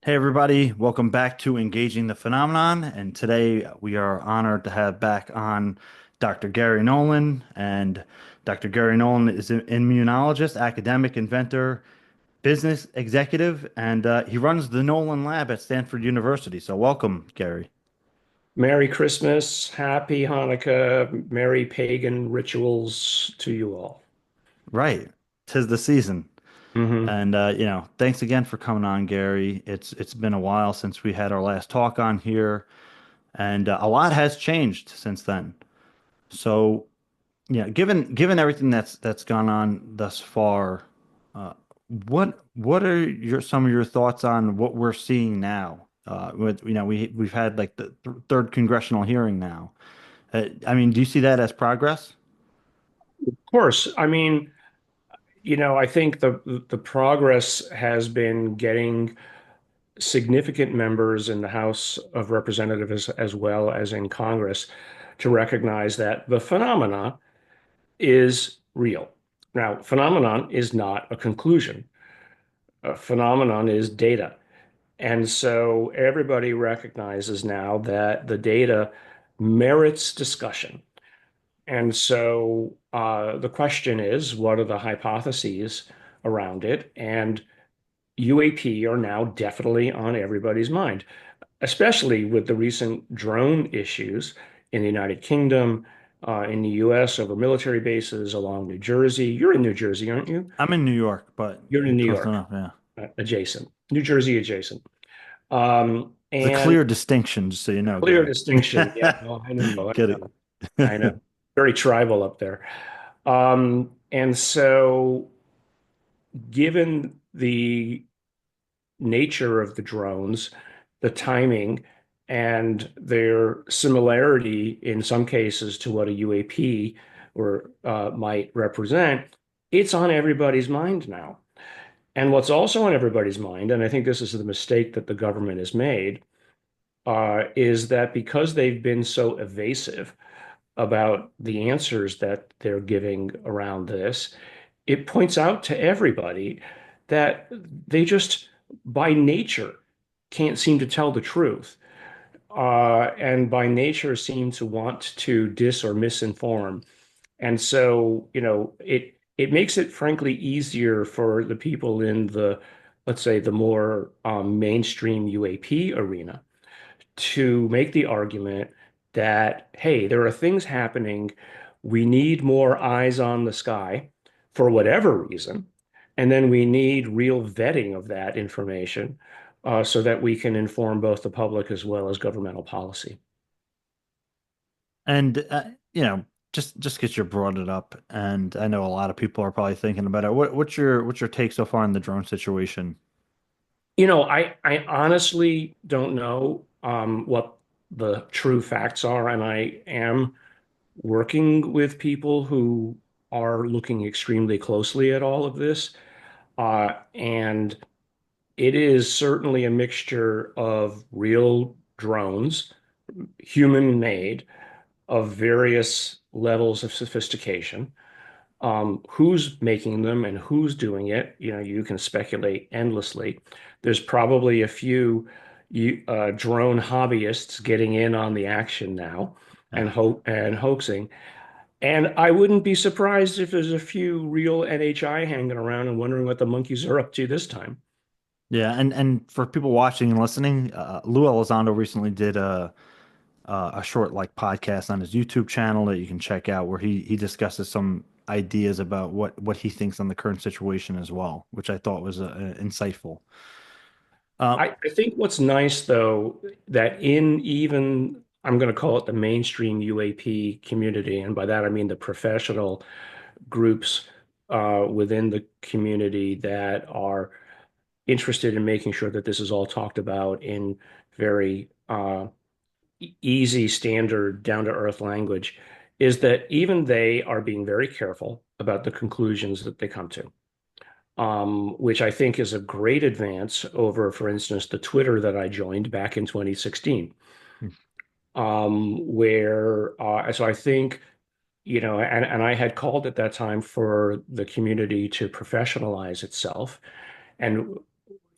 Hey everybody, welcome back to Engaging the Phenomenon. And today we are honored to have back on Dr. Garry Nolan. And Dr. Garry Nolan is an immunologist, academic, inventor, business executive, and he runs the Nolan Lab at Stanford University. So welcome, Gary. Merry Christmas, Happy Hanukkah, Merry Pagan rituals to you all. Right, 'tis the season. Hmm. And thanks again for coming on, Gary. It's been a while since we had our last talk on here, and a lot has changed since then. So yeah, given everything that's gone on thus far, uh, what are some of your thoughts on what we're seeing now? With we've had like the third congressional hearing now. I mean, do you see that as progress? Of course, I think the progress has been getting significant members in the House of Representatives as well as in Congress to recognize that the phenomena is real. Now, phenomenon is not a conclusion. A phenomenon is data. And so everybody recognizes now that the data merits discussion. And so the question is, what are the hypotheses around it? And UAP are now definitely on everybody's mind, especially with the recent drone issues in the United Kingdom, in the US over military bases along New Jersey. You're in New Jersey, aren't you? I'm in New York, but You're in New close York, enough. Yeah, adjacent, New Jersey adjacent. there's a And clear distinction, just so you know, clear Gary. distinction. Yeah, no, I know, I Get know, it? I know. Very tribal up there. And so, given the nature of the drones, the timing, and their similarity in some cases to what a UAP or might represent, it's on everybody's mind now. And what's also on everybody's mind, and I think this is the mistake that the government has made, is that because they've been so evasive about the answers that they're giving around this, it points out to everybody that they just, by nature, can't seem to tell the truth. And by nature seem to want to dis or misinform. And so, it makes it frankly easier for the people in the, let's say, the more mainstream UAP arena to make the argument that, hey, there are things happening. We need more eyes on the sky for whatever reason. And then we need real vetting of that information so that we can inform both the public as well as governmental policy. And just because you brought it up, and I know a lot of people are probably thinking about it. What's your take so far on the drone situation? I honestly don't know what the true facts are, and I am working with people who are looking extremely closely at all of this. And it is certainly a mixture of real drones, human made, of various levels of sophistication. Who's making them and who's doing it, you can speculate endlessly. There's probably a few drone hobbyists getting in on the action now and Yeah. hoaxing. And I wouldn't be surprised if there's a few real NHI hanging around and wondering what the monkeys are up to this time. Yeah, and for people watching and listening, Lou Elizondo recently did a short like podcast on his YouTube channel that you can check out where he discusses some ideas about what he thinks on the current situation as well, which I thought was insightful. Uh, I think what's nice, though, that in even, I'm going to call it the mainstream UAP community, and by that I mean the professional groups within the community that are interested in making sure that this is all talked about in very easy, standard, down-to-earth language, is that even they are being very careful about the conclusions that they come to. Which I think is a great advance over, for instance, the Twitter that I joined back in 2016, where so I think, and I had called at that time for the community to professionalize itself. And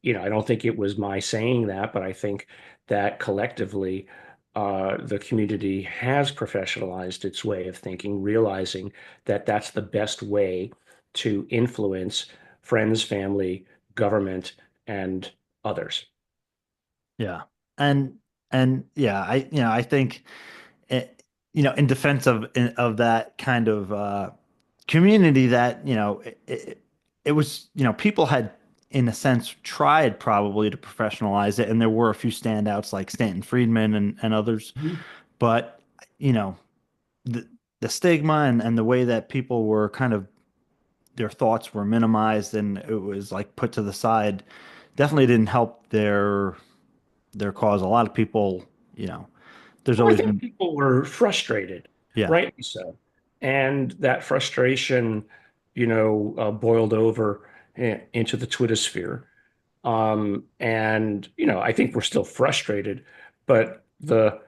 I don't think it was my saying that, but I think that collectively, the community has professionalized its way of thinking, realizing that that's the best way to influence friends, family, government, and others. Yeah. And yeah, I think it, in defense of that kind of community that, it was, people had in a sense tried probably to professionalize it, and there were a few standouts like Stanton Friedman and others, Mhm. but you know, the stigma and the way that people were kind of their thoughts were minimized and it was like put to the side definitely didn't help their cause. A lot of people, there's Well, I always think been, people were frustrated, yeah, rightly so. And that frustration, boiled over into the Twitter sphere. And I think we're still frustrated, but the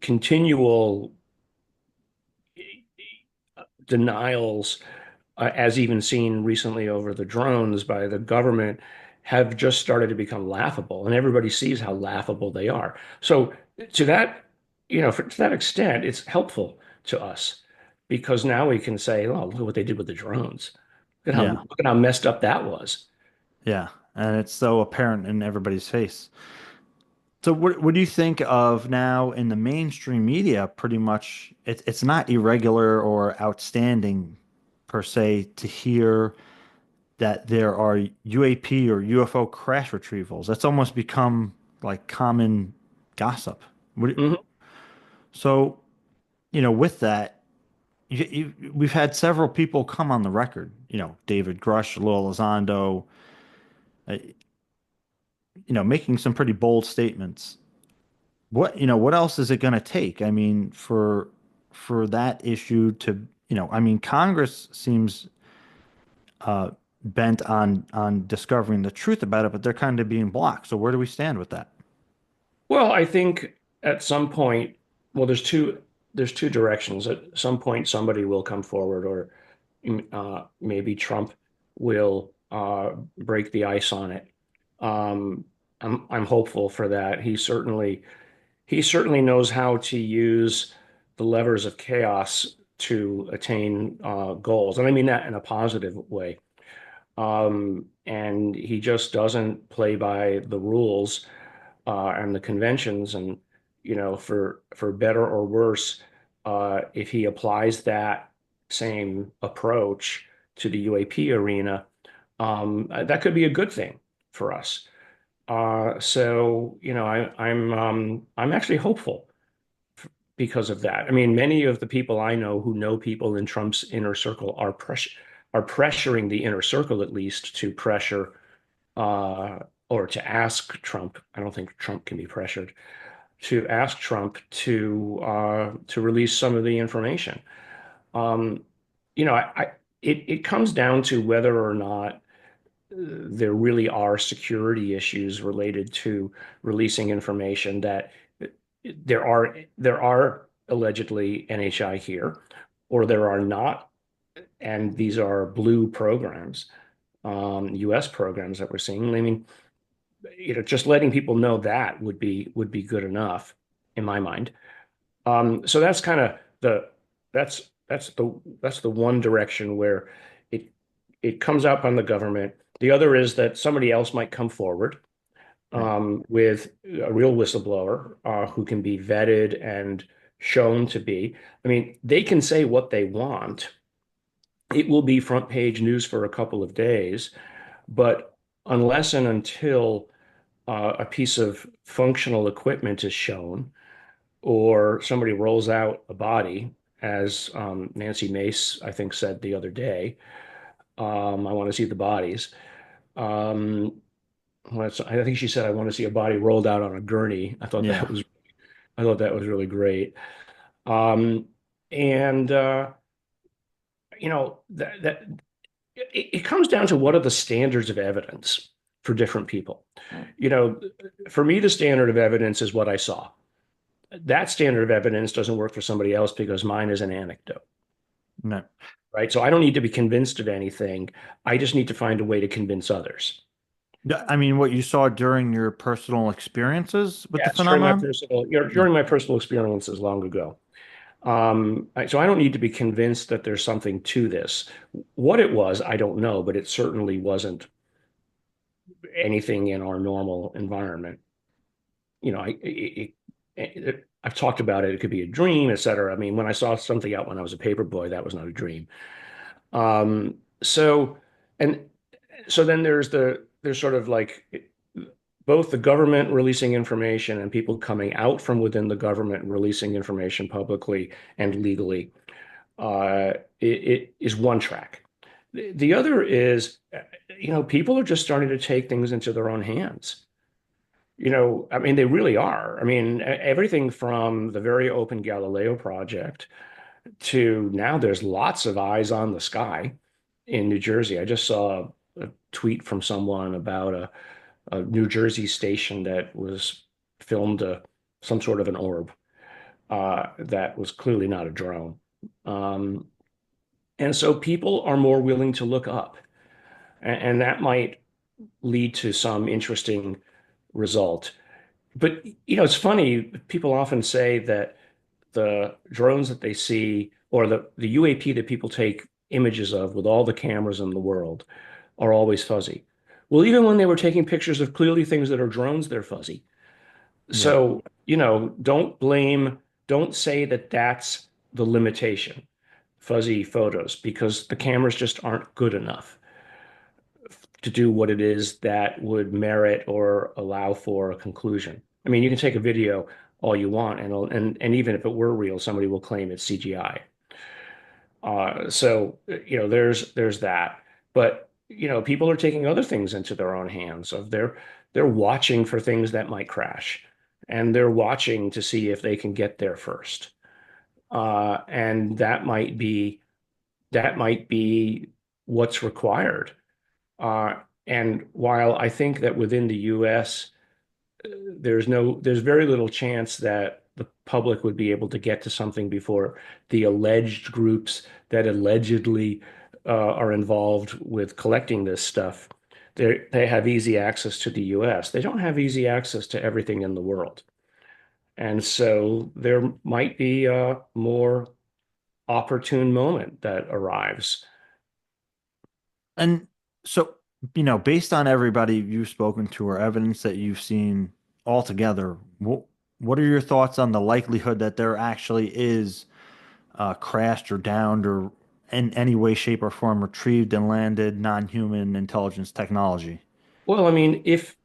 continual denials, as even seen recently over the drones by the government, have just started to become laughable, and everybody sees how laughable they are. So to that, to that extent, it's helpful to us because now we can say, "Oh, look at what they did with the drones. yeah, Look at how messed up that was." yeah. And it's so apparent in everybody's face. So what do you think of now in the mainstream media? Pretty much, it's not irregular or outstanding per se to hear that there are UAP or UFO crash retrievals. That's almost become like common gossip. Mhm. So, with that, we've had several people come on the record. David Grush, Lil Elizondo, uh, making some pretty bold statements. What else is it going to take? I mean, for that issue to, I mean, Congress seems bent on discovering the truth about it, but they're kind of being blocked. So where do we stand with that? Well, I think at some point, well, there's two directions. At some point, somebody will come forward, or maybe Trump will break the ice on it. Um, I'm hopeful for that. He certainly knows how to use the levers of chaos to attain goals, and I mean that in a positive way. And he just doesn't play by the rules and the conventions. And for better or worse, if he applies that same approach to the UAP arena, that could be a good thing for us. So I'm actually hopeful because of that. I mean, many of the people I know who know people in Trump's inner circle are pressuring the inner circle at least to pressure uh, or to ask Trump. I don't think Trump can be pressured to ask Trump to release some of the information. Um, it comes down to whether or not there really are security issues related to releasing information that there are allegedly NHI here, or there are not, and these are blue programs, U.S. programs that we're seeing. I mean, just letting people know that would be good enough in my mind. So that's kind of that's the one direction where it it comes up on the government. The other is that somebody else might come forward Right. with a real whistleblower who can be vetted and shown to be. I mean, they can say what they want. It will be front page news for a couple of days, but unless and until a piece of functional equipment is shown, or somebody rolls out a body, as Nancy Mace, I think, said the other day. I want to see the bodies. Um, I think she said, "I want to see a body rolled out on a gurney." Yeah. I thought that was really great. Um, and that it comes down to what are the standards of evidence for different people. You know, for me, the standard of evidence is what I saw. That standard of evidence doesn't work for somebody else because mine is an anecdote, No. right? So I don't need to be convinced of anything. I just need to find a way to convince others. I mean, what you saw during your personal experiences with the Yes, during my phenomenon? personal, Yeah. during my personal experiences long ago. So I don't need to be convinced that there's something to this. What it was, I don't know, but it certainly wasn't anything in our normal environment. You know, I've talked about it. It could be a dream, et cetera. I mean, when I saw something out when I was a paper boy, that was not a dream. Um, so, and so then there's sort of like both the government releasing information and people coming out from within the government releasing information publicly and legally. It is one track. The other is, people are just starting to take things into their own hands. I mean, they really are. I mean, everything from the very open Galileo project to now there's lots of eyes on the sky in New Jersey. I just saw a tweet from someone about a New Jersey station that was filmed some sort of an orb that was clearly not a drone. Um, and so people are more willing to look up, and that might lead to some interesting result. But it's funny. People often say that the drones that they see, or the UAP that people take images of with all the cameras in the world, are always fuzzy. Well, even when they were taking pictures of clearly things that are drones, they're fuzzy. Yeah. So, don't say that that's the limitation, fuzzy photos, because the cameras just aren't good enough to do what it is that would merit or allow for a conclusion. I mean, you can take a video all you want, and even if it were real, somebody will claim it's CGI. So there's that. But people are taking other things into their own hands. They're watching for things that might crash, and they're watching to see if they can get there first. And that might be what's required. Uh, and while I think that within the U.S. There's very little chance that the public would be able to get to something before the alleged groups that allegedly are involved with collecting this stuff. They have easy access to the US. They don't have easy access to everything in the world. And so there might be a more opportune moment that arrives. And so, based on everybody you've spoken to or evidence that you've seen altogether, what are your thoughts on the likelihood that there actually is crashed or downed or in any way, shape, or form retrieved and landed non-human intelligence technology? Well, I mean, if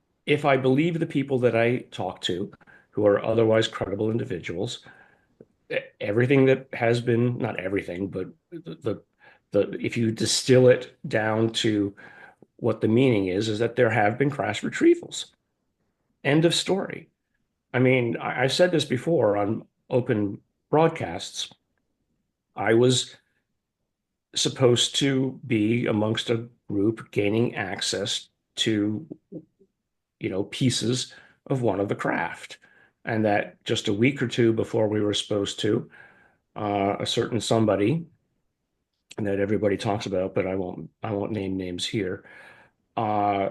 I believe the people that I talk to, who are otherwise credible individuals, everything that has been, not everything, but if you distill it down to what the meaning is that there have been crash retrievals. End of story. I mean, I've said this before on open broadcasts. I was supposed to be amongst a group gaining access to, pieces of one of the craft. And that just a week or two before we were supposed to, a certain somebody that everybody talks about, but I won't name names here, uh,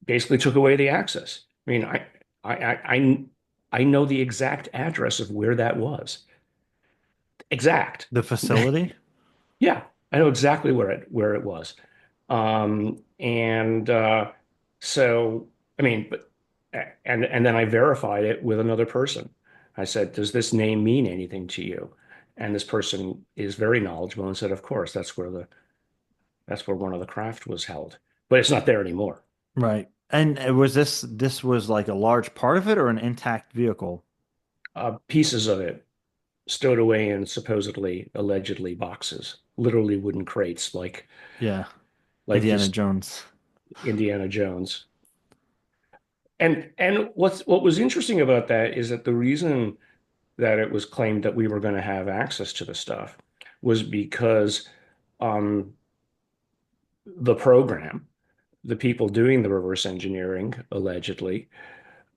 basically took away the access. I mean, I, I, I, I know the exact address of where that was. Exact. The facility? Yeah, I know exactly where it was. And so, I mean, but and then I verified it with another person. I said, "Does this name mean anything to you?" And this person is very knowledgeable and said, "Of course, that's where one of the craft was held, but it's not there anymore." Right. And this was like a large part of it or an intact vehicle? Pieces of it stowed away in supposedly, allegedly boxes, literally wooden crates, Yeah. like you Indiana see Jones. Indiana Jones. And what was interesting about that is that the reason that it was claimed that we were going to have access to the stuff was because um, the program, the people doing the reverse engineering, allegedly,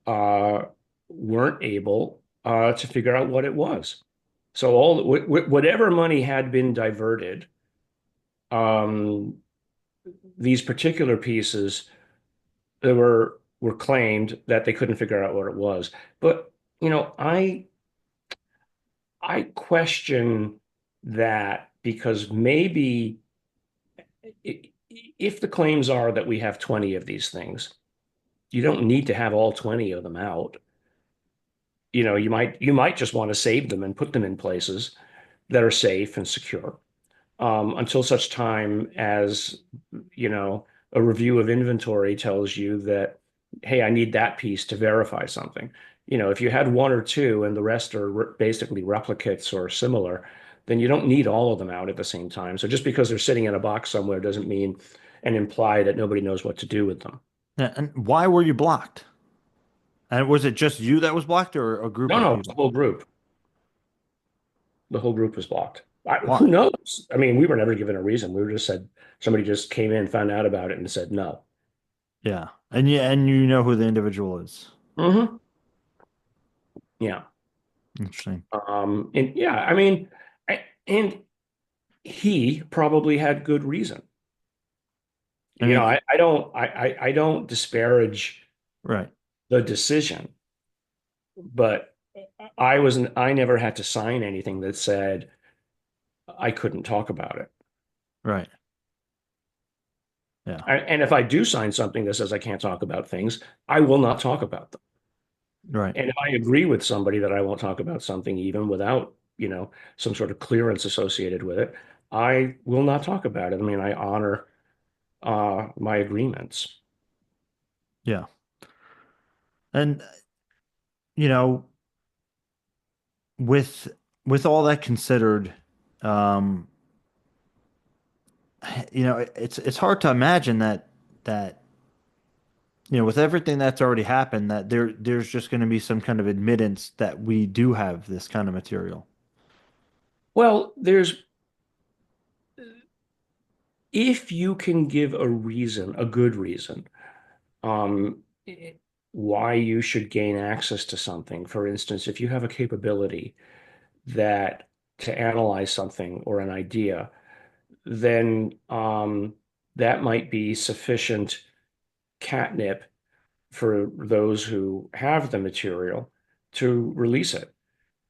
uh, weren't able to figure out what it was. So whatever money had been diverted, um, these particular pieces that were claimed that they couldn't figure out what it was. But I question that because maybe if the claims are that we have 20 of these things, you don't need to have all 20 of them out. You might just want to save them and put them in places that are safe and secure until such time as a review of inventory tells you that, hey, I need that piece to verify something. If you had one or two and the rest are basically replicates or similar, then you don't need all of them out at the same time. So just because they're sitting in a box somewhere doesn't mean and imply that nobody knows what to do with them. Yeah, and why were you blocked? And was it just you that was blocked or a group No, of no, the people? whole group. The whole group was blocked. Who Why? knows? I mean, we were never given a reason. We were just said somebody just came in, found out about it, and said no. Yeah. And you know who the individual is. Hmm. Yeah. Interesting. And yeah, I mean, and he probably had good reason. I mean, I don't disparage right, the decision, but I never had to sign anything that said I couldn't talk about it. right. Yeah, And if I do sign something that says I can't talk about things, I will not talk about them. right. And if I agree with somebody that I won't talk about something even without, some sort of clearance associated with it, I will not talk about it. I mean, I honor my agreements. Yeah. And you know, with with all that considered, um, it's hard to imagine that with everything that's already happened, that there's just going to be some kind of admittance that we do have this kind of material. Well, if you can give a reason, a good reason, um, why you should gain access to something. For instance, if you have a capability that to analyze something or an idea, then that might be sufficient catnip for those who have the material to release it.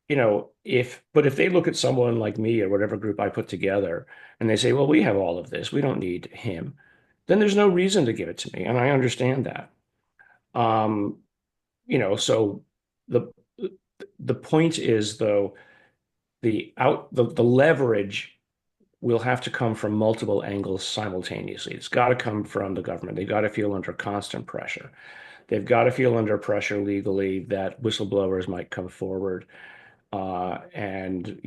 But if they look at someone like me or whatever group I put together and they say, well, we have all of this, we don't need him, then there's no reason to give it to me. And I understand that. Um, so the the point is though, the leverage will have to come from multiple angles simultaneously. It's got to come from the government. They've got to feel under constant pressure. They've got to feel under pressure legally that whistleblowers might come forward and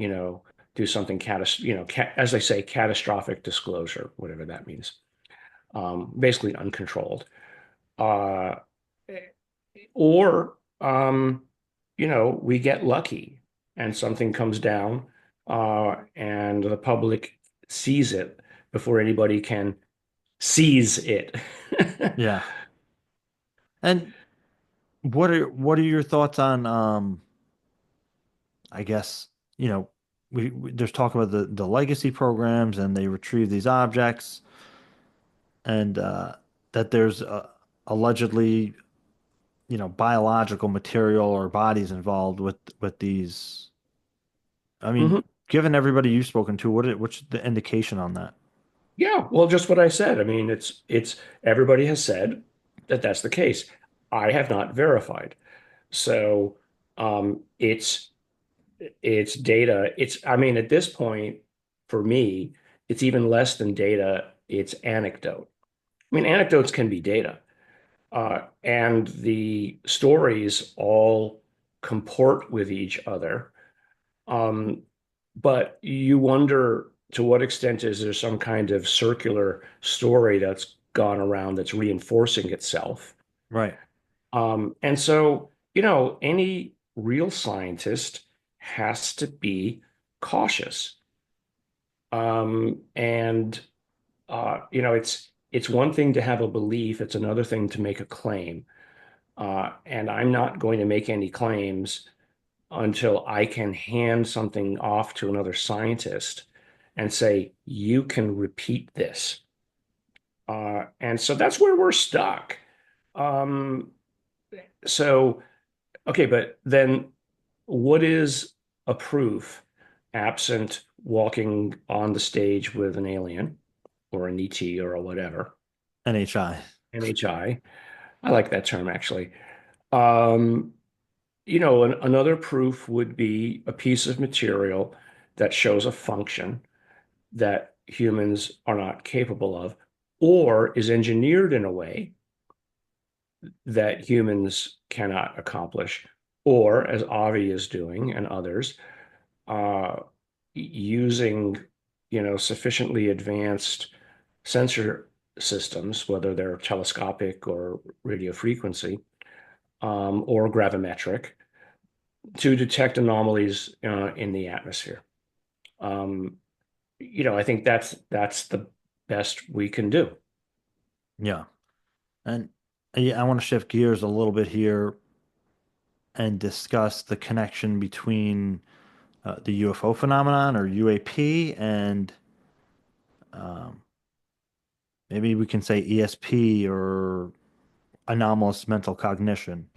do something as they say, catastrophic disclosure, whatever that means. Basically uncontrolled. Uh, or we get lucky and something comes down and the public sees it before anybody can seize it. Yeah. And what are your thoughts on I guess, there's talk about the legacy programs and they retrieve these objects and that there's allegedly, biological material or bodies involved with these. I mean, Mhm. given everybody you've spoken to, what's the indication on that? Yeah, well, just what I said. I mean, it's everybody has said that that's the case. I have not verified. So it's data. I mean, at this point, for me, it's even less than data. It's anecdote. I mean, anecdotes can be data. And the stories all comport with each other. Um, but you wonder to what extent is there some kind of circular story that's gone around that's reinforcing itself. Right. And so, any real scientist has to be cautious. And it's one thing to have a belief, it's another thing to make a claim. And I'm not going to make any claims until I can hand something off to another scientist and say, you can repeat this. And so that's where we're stuck. Um, so, okay, but then what is a proof absent walking on the stage with an alien or an ET or a whatever, NHI. NHI? I like that term actually. Um, another proof would be a piece of material that shows a function that humans are not capable of, or is engineered in a way that humans cannot accomplish, or as Avi is doing and others, uh, using, sufficiently advanced sensor systems, whether they're telescopic or radio frequency, or gravimetric, to detect anomalies in the atmosphere. Um, I think that's the best we can do. Yeah. And yeah, I want to shift gears a little bit here and discuss the connection between the UFO phenomenon or UAP and um, maybe we can say ESP or anomalous mental cognition.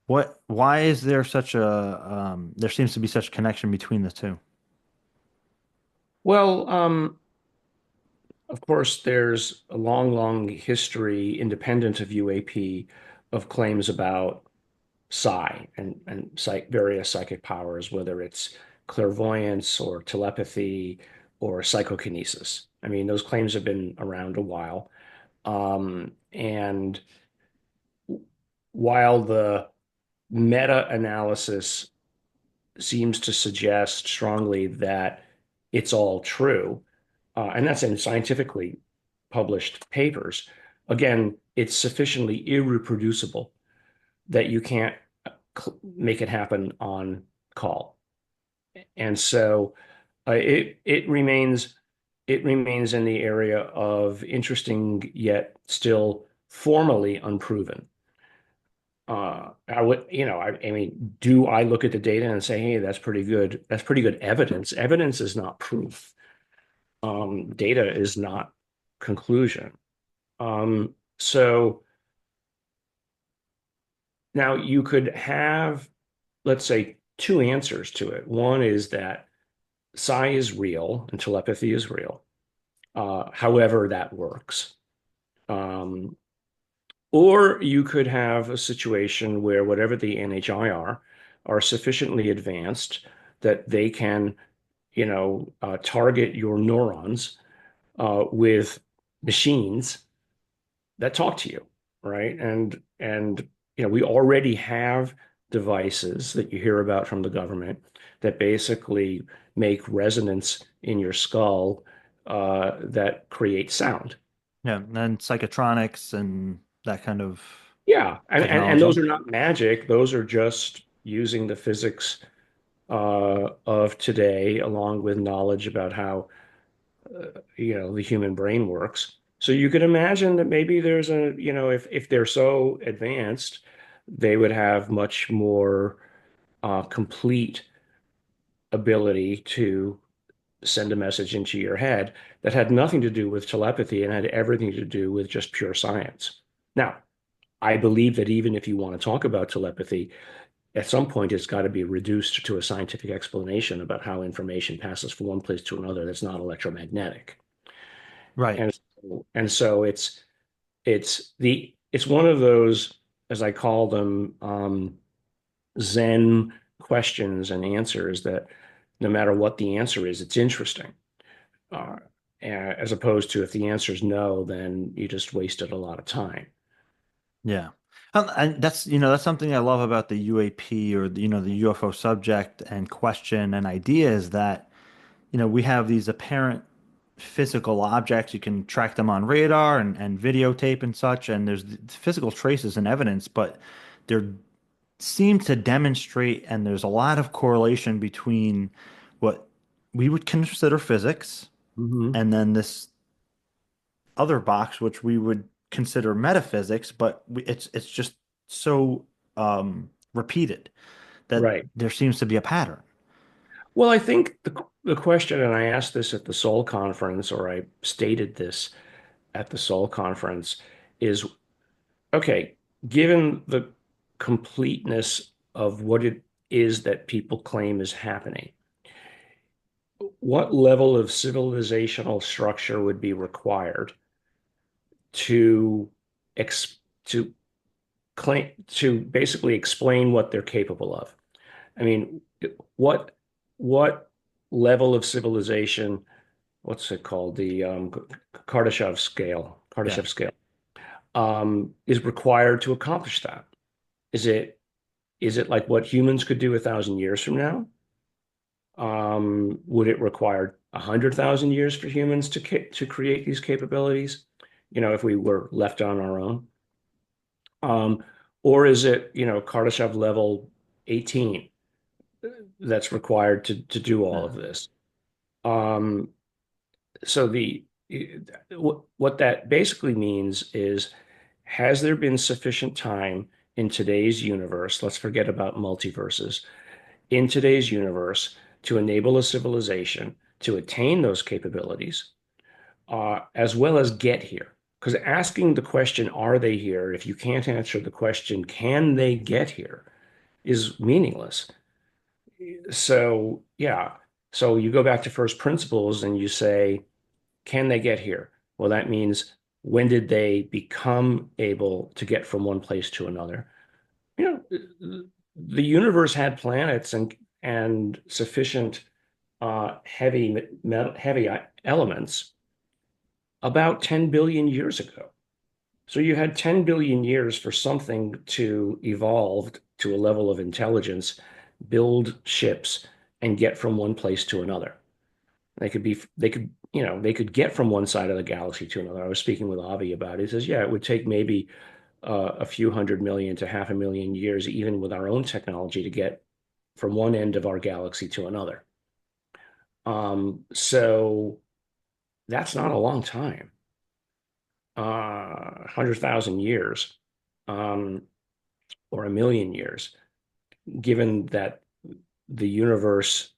Why is there such there seems to be such connection between the two? Well, of course, there's a long, long history, independent of UAP, of claims about psi and various psychic powers, whether it's clairvoyance or telepathy or psychokinesis. I mean, those claims have been around a while. And while the meta-analysis seems to suggest strongly that it's all true, and that's in scientifically published papers. Again, it's sufficiently irreproducible that you can't make it happen on call, and so it remains in the area of interesting yet still formally unproven. I would, I mean, do I look at the data and say, hey, that's pretty good. That's pretty good evidence. Evidence is not proof. Data is not conclusion. So now you could have, let's say, two answers to it. One is that psi is real and telepathy is real, however that works. Um, or you could have a situation where whatever the NHI are sufficiently advanced that they can, target your neurons with machines that talk to you, right? And we already have devices that you hear about from the government that basically make resonance in your skull that create sound. Yeah, and psychotronics and that kind of Yeah, and those technology. are not magic. Those are just using the physics of today, along with knowledge about how the human brain works. So you could imagine that maybe there's if they're so advanced, they would have much more complete ability to send a message into your head that had nothing to do with telepathy and had everything to do with just pure science. Now, I believe that even if you want to talk about telepathy, at some point it's got to be reduced to a scientific explanation about how information passes from one place to another that's not electromagnetic. Right. And so it's one of those, as I call them, Zen questions and answers that no matter what the answer is, it's interesting. Uh, as opposed to if the answer is no, then you just wasted a lot of time. Yeah. And that's something I love about the UAP or the UFO subject and question and idea is that, we have these apparent physical objects. You can track them on radar and videotape and such, and there's physical traces and evidence, but there seem to demonstrate, and there's a lot of correlation between what we would consider physics Hmm. and then this other box, which we would consider metaphysics, but it's just so repeated that Right. there seems to be a pattern. Well, I think the question, and I asked this at the Seoul conference, or I stated this at the Seoul conference, is Okay, given the completeness of what it is that people claim is happening, what level of civilizational structure would be required to ex to claim to basically explain what they're capable of? I mean, what what level of civilization, what's it called? The Yeah. Kardashev scale, is required to accomplish that? Is it is it like what humans could do 1,000 years from now? Would it require 100,000 years for humans to create these capabilities? If we were left on our own, um, or is it Kardashev level 18 that's required to do all of Yeah. this? Um, so what that basically means is, has there been sufficient time in today's universe? Let's forget about multiverses. In today's universe, to enable a civilization to attain those capabilities, as well as get here. Because asking the question, are they here, if you can't answer the question, can they get here, is meaningless. So, yeah. So you go back to first principles and you say, can they get here? Well, that means, when did they become able to get from one place to another? You the universe had planets and sufficient heavy elements about 10 billion years ago. So you had 10 billion years for something to evolve to a level of intelligence, build ships, and get from one place to another. They could get from one side of the galaxy to another. I was speaking with Avi about it. He says, yeah, it would take maybe a few 100 million to 500,000 years, even with our own technology, to get from one end of our galaxy to another. So that's not a long time, 100,000 years, um, or 1 million years, given that the universe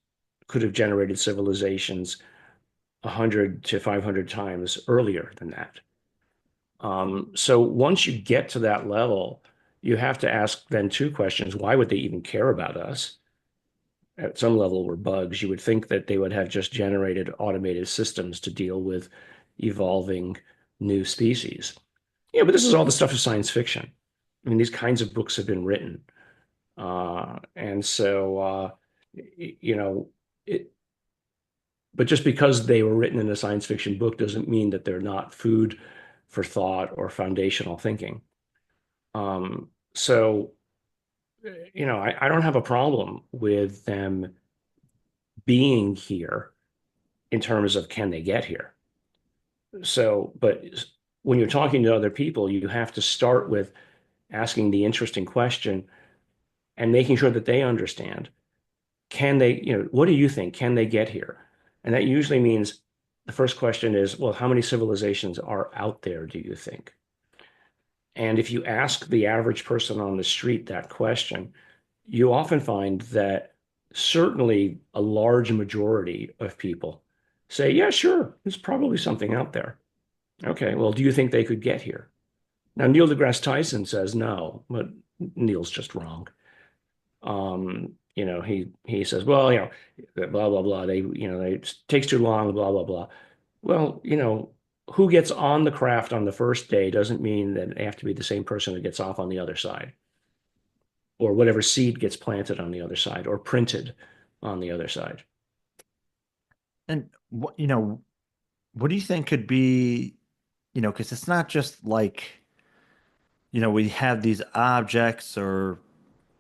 could have generated civilizations 100 to 500 times earlier than that. So once you get to that level, you have to ask then two questions. Why would they even care about us? At some level, we're bugs. You would think that they would have just generated automated systems to deal with evolving new species. Yeah, but this is all the stuff of science fiction. I mean, these kinds of books have been written. And so, you know, it, but just because they were written in a science fiction book doesn't mean that they're not food for thought or foundational thinking. So, I don't have a problem with them being here in terms of, can they get here? So, but when you're talking to other people, you have to start with asking the interesting question and making sure that they understand. Can they, what do you think? Can they get here? And that usually means the first question is, well, how many civilizations are out there, do you think? And if you ask the average person on the street that question, you often find that certainly a large majority of people say, yeah, sure, there's probably something out there. Okay, well, do you think they could get here? Now, Neil deGrasse Tyson says no, but Neil's just wrong. He says, well, blah blah blah. It takes too long, blah blah blah. Well, who gets on the craft on the first day doesn't mean that they have to be the same person who gets off on the other side, or whatever seed gets planted on the other side, or printed on the other side. And what do you think could be, because it's not just like, we have these objects or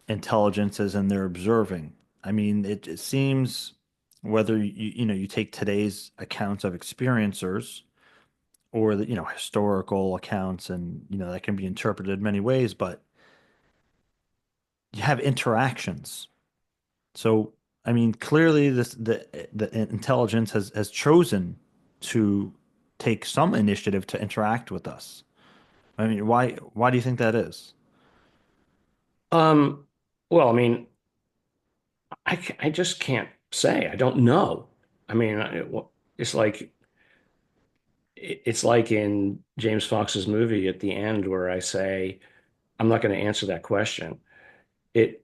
intelligences and they're observing. I mean, it seems whether you take today's accounts of experiencers or the, historical accounts and, that can be interpreted many ways, but you have interactions. So, I mean, clearly the intelligence has chosen to take some initiative to interact with us. I mean, why do you think that is? Um, well, I mean, I just can't say. I don't know. I mean, it's like, it's like in James Fox's movie at the end where I say, I'm not going to answer that question. It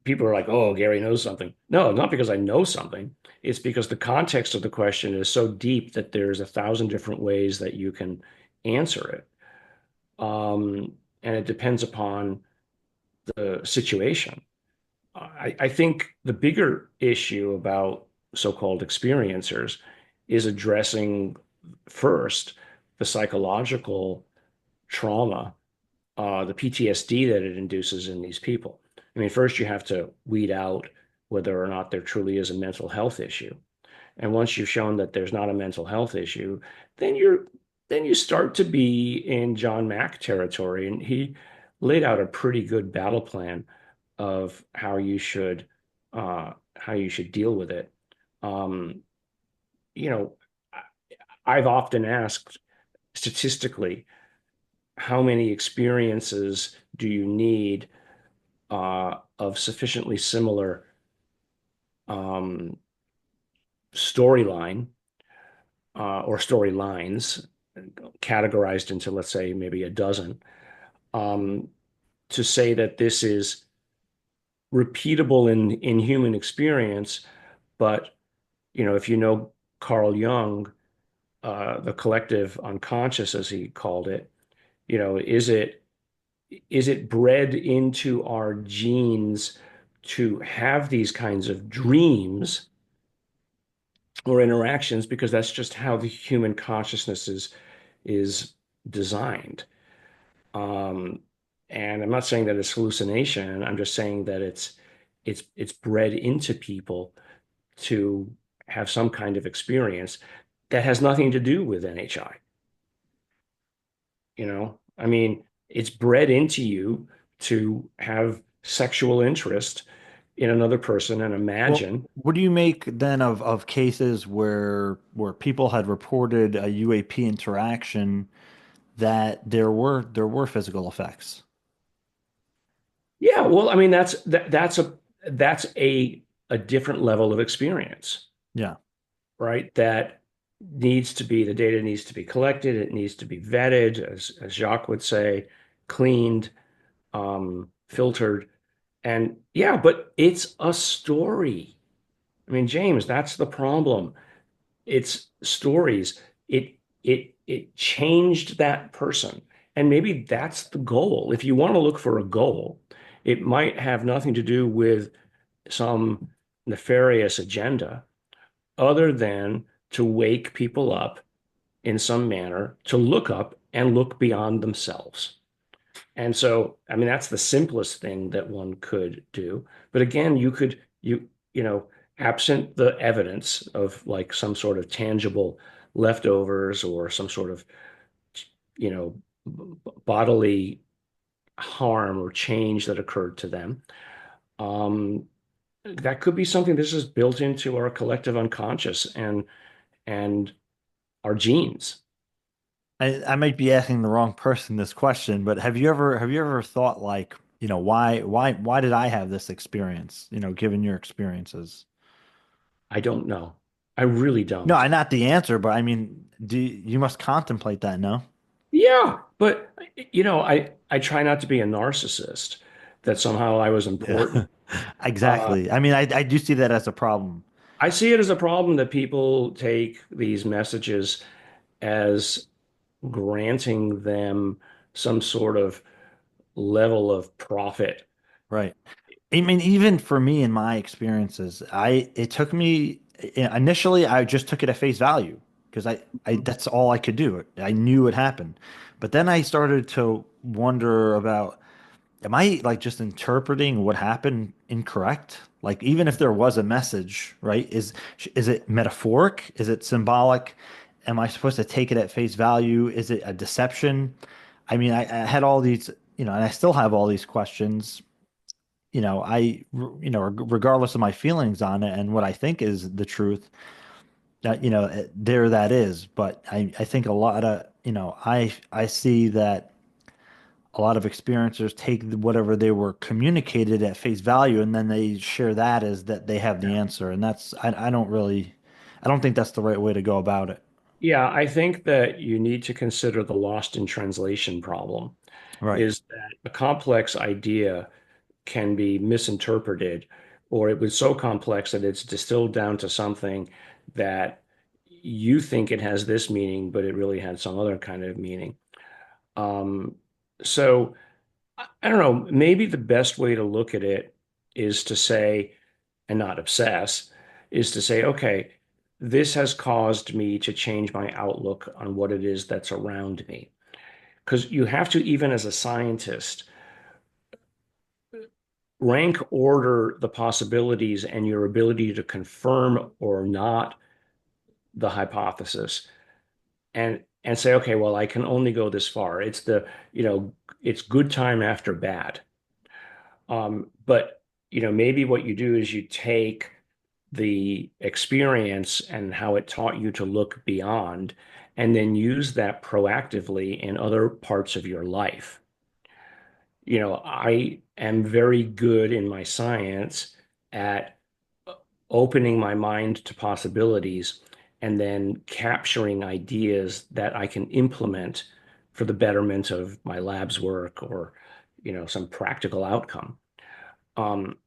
people are like, oh, Gary knows something. No, not because I know something. It's because the context of the question is so deep that there's 1,000 different ways that you can answer it. And it depends upon the situation. I think the bigger issue about so-called experiencers is addressing first the psychological trauma, the PTSD that it induces in these people. I mean, first you have to weed out whether or not there truly is a mental health issue. And once you've shown that there's not a mental health issue, then you start to be in John Mack territory. And he laid out a pretty good battle plan of how you should deal with it. Um, you know, I've often asked statistically, how many experiences do you need of sufficiently similar um, storyline or storylines categorized into, let's say, maybe a dozen, um, to say that this is repeatable in human experience. But, if you know Carl Jung, the collective unconscious, as he called it, is it bred into our genes to have these kinds of dreams or interactions because that's just how the human consciousness is designed. Um, and I'm not saying that it's hallucination. I'm just saying that it's bred into people to have some kind of experience that has nothing to do with NHI. I mean, it's bred into you to have sexual interest in another person and Well, imagine. what do you make then of cases where people had reported a UAP interaction that there were physical effects? Yeah, well, I mean, that's a different level of experience, Yeah. right? That the data needs to be collected, it needs to be vetted, as Jacques would say, cleaned, filtered. And yeah, but it's a story. I mean, James, that's the problem. It's stories. It changed that person. And maybe that's the goal. If you want to look for a goal, it might have nothing to do with some nefarious agenda other than to wake people up in some manner to look up and look beyond themselves. And so, I mean, that's the simplest thing that one could do. But again, you know, absent the evidence of like some sort of tangible leftovers or some sort of, you know, bodily harm or change that occurred to them, um, that could be something this is built into our collective unconscious and our genes. I might be asking the wrong person this question, but have you ever thought like, why did I have this experience, given your experiences? I don't know. I really No, don't. I not the answer, but I mean, you must contemplate that, no? Yeah, but I try not to be a narcissist that somehow I was Yeah. important. Uh, Exactly. I mean, I do see that as a problem. I see it as a problem that people take these messages as granting them some sort of level of profit. Right. I mean, even for me in my experiences, it took me initially I just took it at face value because I that's all I could do. I knew it happened. But then I started to wonder about, am I like just interpreting what happened incorrect? Like even if there was a message, right? Is it metaphoric? Is it symbolic? Am I supposed to take it at face value? Is it a deception? I mean, I had all these, and I still have all these questions. Regardless of my feelings on it and what I think is the truth, that, there that is. But I think a lot of, I see that a lot of experiencers take whatever they were communicated at face value and then they share that as that they have the Yeah. answer. And I don't think that's the right way to go about it. Yeah, I think that you need to consider the lost in translation problem, Right. is that a complex idea can be misinterpreted, or it was so complex that it's distilled down to something that you think it has this meaning, but it really had some other kind of meaning. Um, so I don't know, maybe the best way to look at it is to say, and not obsess, is to say, okay, this has caused me to change my outlook on what it is that's around me. Because you have to, even as a scientist, rank order the possibilities and your ability to confirm or not the hypothesis and say, okay, well, I can only go this far. It's good time after bad. But maybe what you do is you take the experience and how it taught you to look beyond, and then use that proactively in other parts of your life. I am very good in my science at opening my mind to possibilities and then capturing ideas that I can implement for the betterment of my lab's work or, some practical outcome. Um,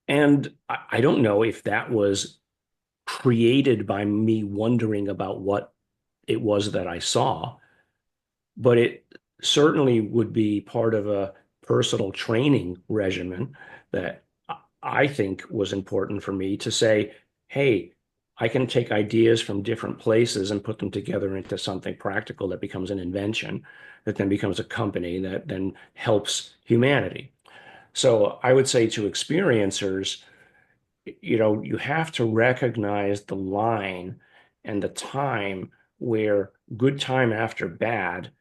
and I don't know if that was created by me wondering about what it was that I saw, but it certainly would be part of a personal training regimen that I think was important for me to say, hey, I can take ideas from different places and put them together into something practical that becomes an invention, that then becomes a company that then helps humanity. So I would say to experiencers, you have to recognize the line and the time where good time after bad.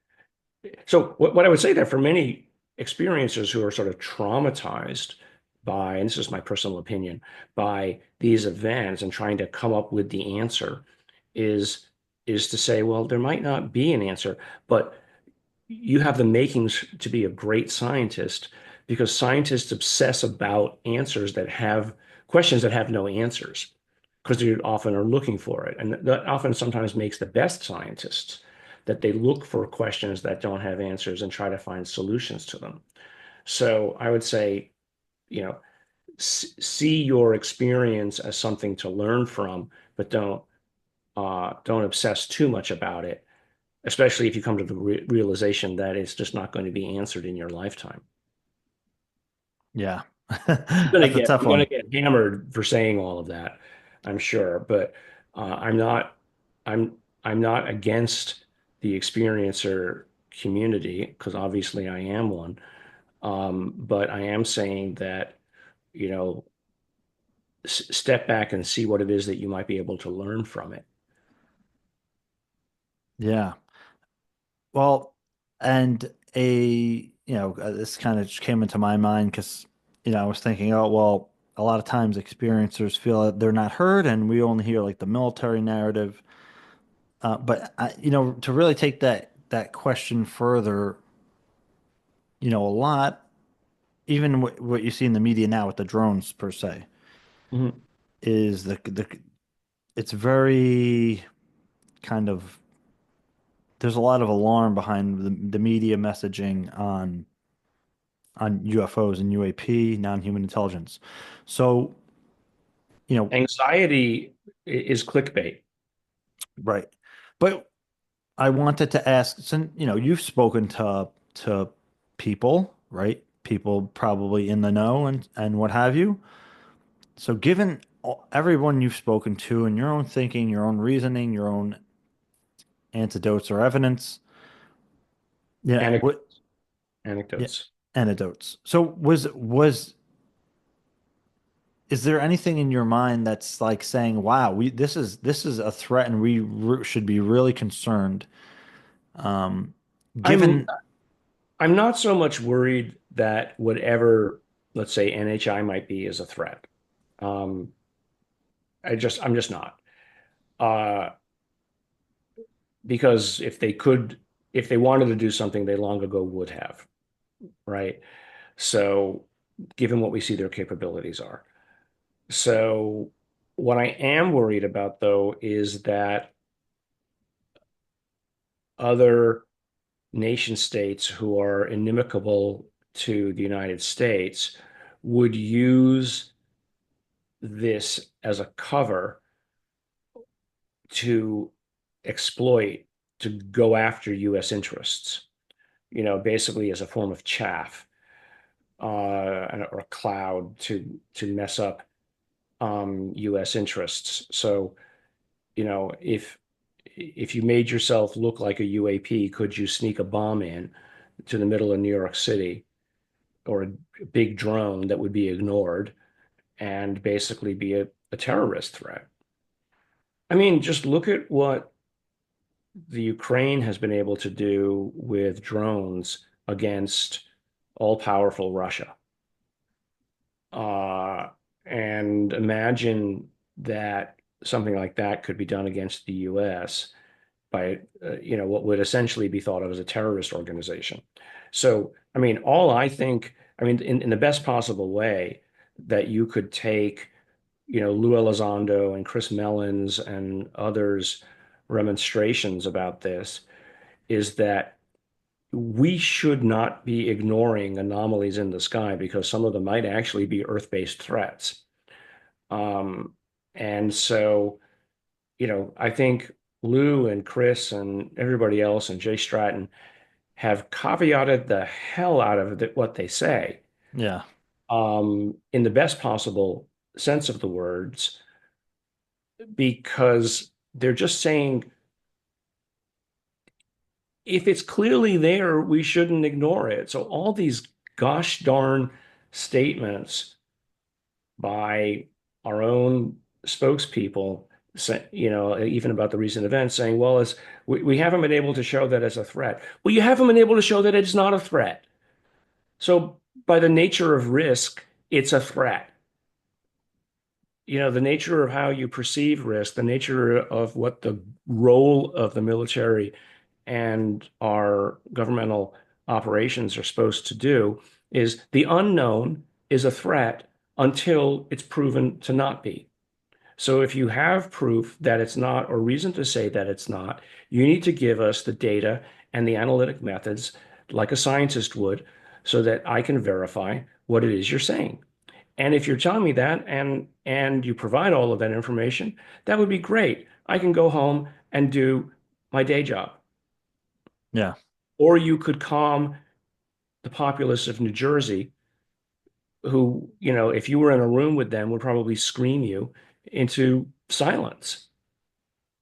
So what I would say that for many experiencers who are sort of traumatized by, and this is my personal opinion, by these events and trying to come up with the answer is is to say, well, there might not be an answer, but you have the makings to be a great scientist because scientists obsess about answers that have questions that have no answers because they often are looking for it. And that often sometimes makes the best scientists that they look for questions that don't have answers and try to find solutions to them. So I would say, you know, see your experience as something to learn from, but don't obsess too much about it, especially if you come to the realization that it's just not going to be answered in your lifetime. Yeah. I'm gonna That's a get tough I'm gonna one. get hammered for saying all of that, I'm sure, but I'm not I'm not against the experiencer community because obviously I am one. But I am saying that, you know, step back and see what it is that you might be able to learn from it. Yeah. Well, and this kind of just came into my mind because, I was thinking, oh, well, a lot of times experiencers feel that they're not heard and we only hear like the military narrative. But to really take that question further, a lot, even what you see in the media now with the drones per se, Mhm. is it's very kind of there's a lot of alarm behind the media messaging on UFOs and UAP, non-human intelligence. So, you know, Anxiety is clickbait. right. But I wanted to ask, since, you've spoken to people, right? People probably in the know and what have you. So given everyone you've spoken to and your own thinking, your own reasoning, your own antidotes or evidence, yeah, Anecdotes. what yeah, Anecdotes. antidotes. So was is there anything in your mind that's like saying, "Wow, we this is a threat, and we should be really concerned." Um, I'm given, I'm not so much worried that whatever, let's say, NHI might be is a threat. Um, I'm just not. Uh, because if they wanted to do something, they long ago would have, right? So, given what we see their capabilities are. So, what I am worried about, though, is that other nation states who are inimical to the United States would use this as a cover to exploit, to go after US interests, basically as a form of chaff, or a cloud to mess up US interests. So, if you made yourself look like a UAP, could you sneak a bomb in to the middle of New York City, or a big drone that would be ignored and basically be a terrorist threat? I mean, just look at what the Ukraine has been able to do with drones against all-powerful Russia. Uh, and imagine that something like that could be done against the US by, what would essentially be thought of as a terrorist organization. So, I mean, in the best possible way that you could take, Lou Elizondo and Chris Mellons and others' remonstrations about this is that we should not be ignoring anomalies in the sky because some of them might actually be Earth-based threats. Um, and so, I think Lou and Chris and everybody else and Jay Stratton have caveated the hell out of what they say, Yeah. in the best possible sense of the words, because they're just saying if it's clearly there, we shouldn't ignore it. So all these gosh darn statements by our own spokespeople, even about the recent events, saying, well, we haven't been able to show that as a threat. Well, you haven't been able to show that it's not a threat. So by the nature of risk, it's a threat. The nature of how you perceive risk, the nature of what the role of the military and our governmental operations are supposed to do is the unknown is a threat until it's proven to not be. So if you have proof that it's not, or reason to say that it's not, you need to give us the data and the analytic methods like a scientist would so that I can verify what it is you're saying. And if you're telling me that and you provide all of that information, that would be great. I can go home and do my day job. Yeah. Or you could calm the populace of New Jersey, who, if you were in a room with them, would probably scream you into silence.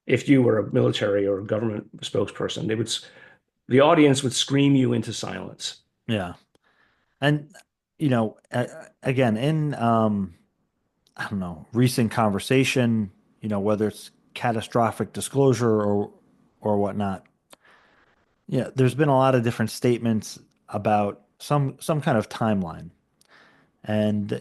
If you were a military or a government spokesperson, the audience would scream you into silence. Yeah. And again, in I don't know, recent conversation, whether it's catastrophic disclosure or whatnot, yeah, there's been a lot of different statements about some kind of timeline. And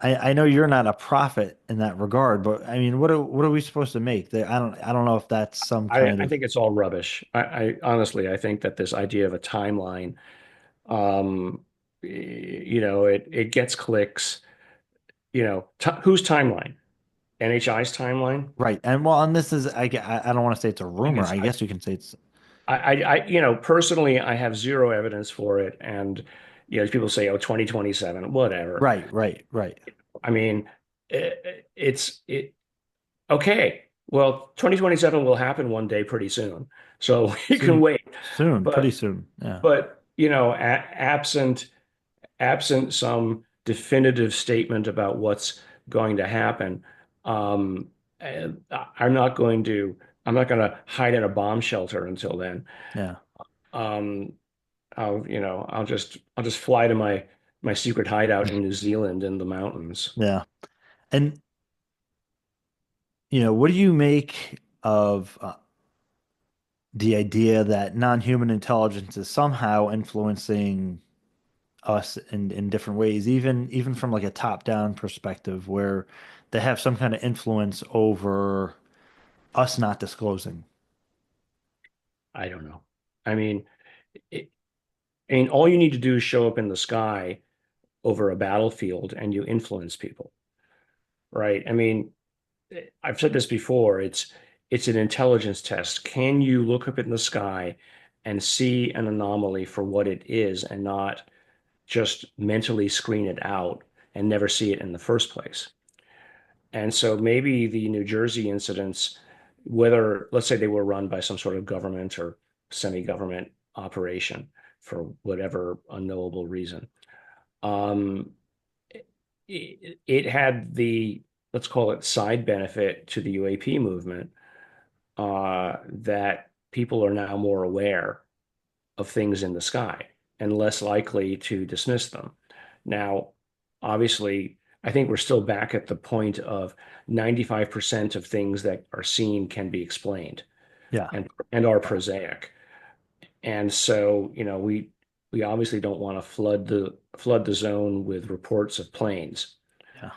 I know you're not a prophet in that regard, but I mean, what are we supposed to make? I don't know if that's some kind I of think it's all rubbish. I honestly, I think that this idea of a timeline, um, it gets clicks. T Whose timeline? NHI's timeline? right. And well, and this is I don't want to say it's a I rumor. guess I guess you can say it's personally, I have zero evidence for it, and people say, "Oh, 2027, whatever." right, right, right. I mean, it okay. Well, 2027 will happen one day pretty soon, so you can Soon, wait. soon, pretty But soon. Yeah, absent some definitive statement about what's going to happen, and I'm not going to hide in a bomb shelter until then. yeah, Um, I'll just fly to my secret hideout in New Zealand in the mountains. yeah. And what do you make of the idea that non-human intelligence is somehow influencing us in different ways, even from like a top-down perspective, where they have some kind of influence over us not disclosing? I don't know. I mean, it, all you need to do is show up in the sky over a battlefield and you influence people, right? I mean, I've said this before. it's an intelligence test. Can you look up in the sky and see an anomaly for what it is and not just mentally screen it out and never see it in the first place? And so maybe the New Jersey incidents, whether, let's say they were run by some sort of government or semi-government operation for whatever unknowable reason, um, it had the, let's call it side benefit to the UAP movement, that people are now more aware of things in the sky and less likely to dismiss them. Now, obviously, I think we're still back at the point of 95% of things that are seen can be explained Yeah. and are Yeah. prosaic. And so, we obviously don't want to flood the zone with reports of planes. Yeah.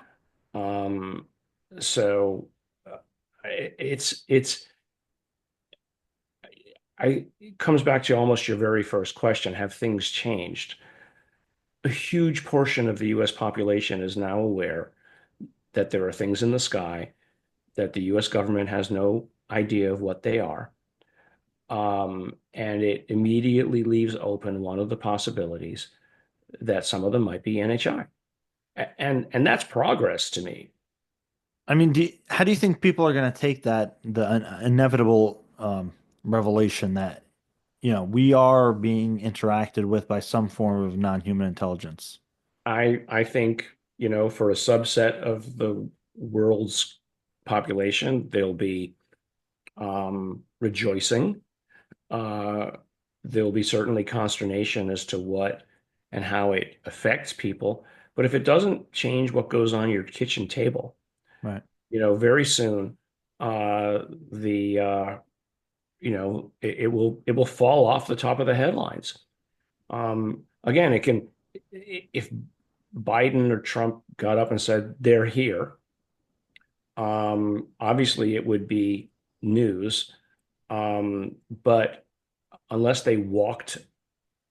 Um, so it's it comes back to almost your very first question. Have things changed? A huge portion of the US population is now aware that there are things in the sky that the US government has no idea of what they are. And it immediately leaves open one of the possibilities that some of them might be NHI. And that's progress to me. I mean, how do you think people are going to take that, the inevitable revelation that, we are being interacted with by some form of non-human intelligence? I think, for a subset of the world's population, they'll be rejoicing. Uh, there'll be certainly consternation as to what and how it affects people. But if it doesn't change what goes on your kitchen table, Right. very soon, the it will fall off the top of the headlines. Again, it can, if Biden or Trump got up and said they're here, obviously it would be news. But unless they walked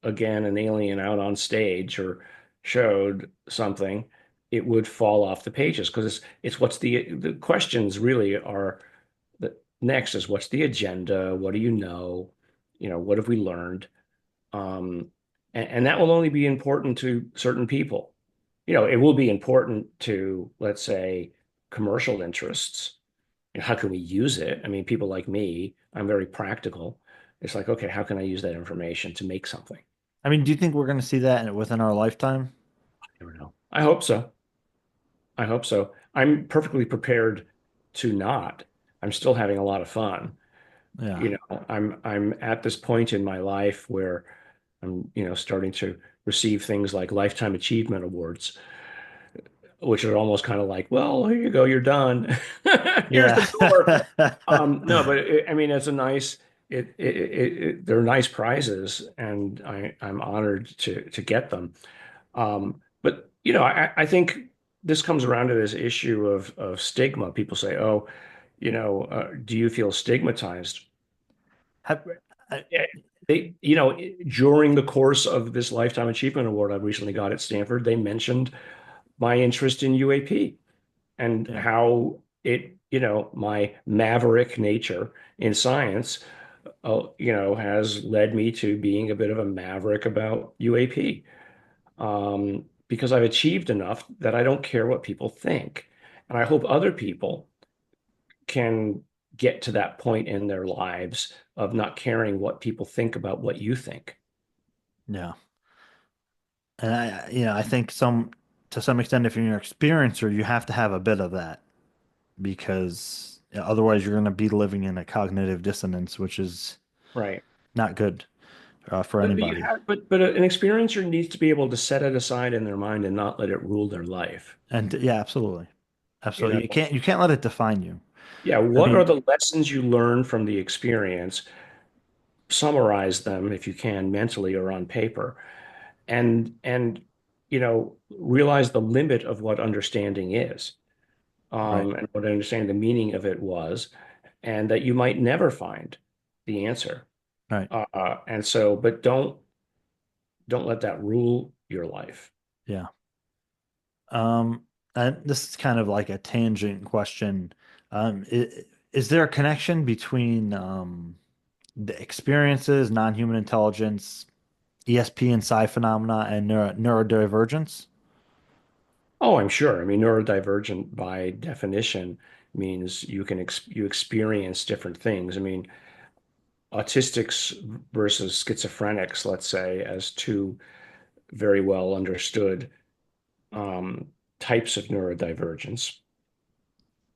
again an alien out on stage or showed something, it would fall off the pages because it's what's the questions really are the next is what's the agenda? What do you know? What have we learned? And that will only be important to certain people. It will be important to, let's say, commercial interests. How can we use it? I mean, people like me, I'm very practical. It's like, okay, how can I use that information to make something? I mean, do you think we're going to see that within our lifetime? I don't know. I hope so. I hope so. I'm perfectly prepared to not. I'm still having a lot of fun. Yeah. I'm at this point in my life where I'm, starting to receive things like lifetime achievement awards, which are almost kind of like, well, here you go, you're done. Here's Yeah. the door. No, but I mean, it's a nice. They're nice prizes, and I'm honored to get them. But I think this comes around to this issue of stigma. People say, "Oh, do you feel stigmatized?" Have, I, Yeah, during the course of this Lifetime Achievement Award I recently got at Stanford, they mentioned my interest in UAP and yeah. how my maverick nature in science, has led me to being a bit of a maverick about UAP, because I've achieved enough that I don't care what people think. And I hope other people can get to that point in their lives of not caring what people think about what you think. Yeah. And I think to some extent, if you're an experiencer, you have to have a bit of that because otherwise you're going to be living in a cognitive dissonance, which is Right. not good for But you anybody. have, but an experiencer needs to be able to set it aside in their mind and not let it rule their life. And yeah, absolutely. You Absolutely. know, You can't let it define you. yeah, I what are mean, the lessons you learn from the experience? Summarize them if you can mentally or on paper, and realize the limit of what understanding is, right, and what understanding the meaning of it was, and that you might never find the answer. right. And so, but don't let that rule your life. Yeah. And this is kind of like a tangent question. is there a connection between the experiences, non-human intelligence, ESP and psi phenomena, and neurodivergence? Oh, I'm sure. I mean, neurodivergent by definition means you experience different things. I mean, autistics versus schizophrenics, let's say, as two very well understood um, types of neurodivergence,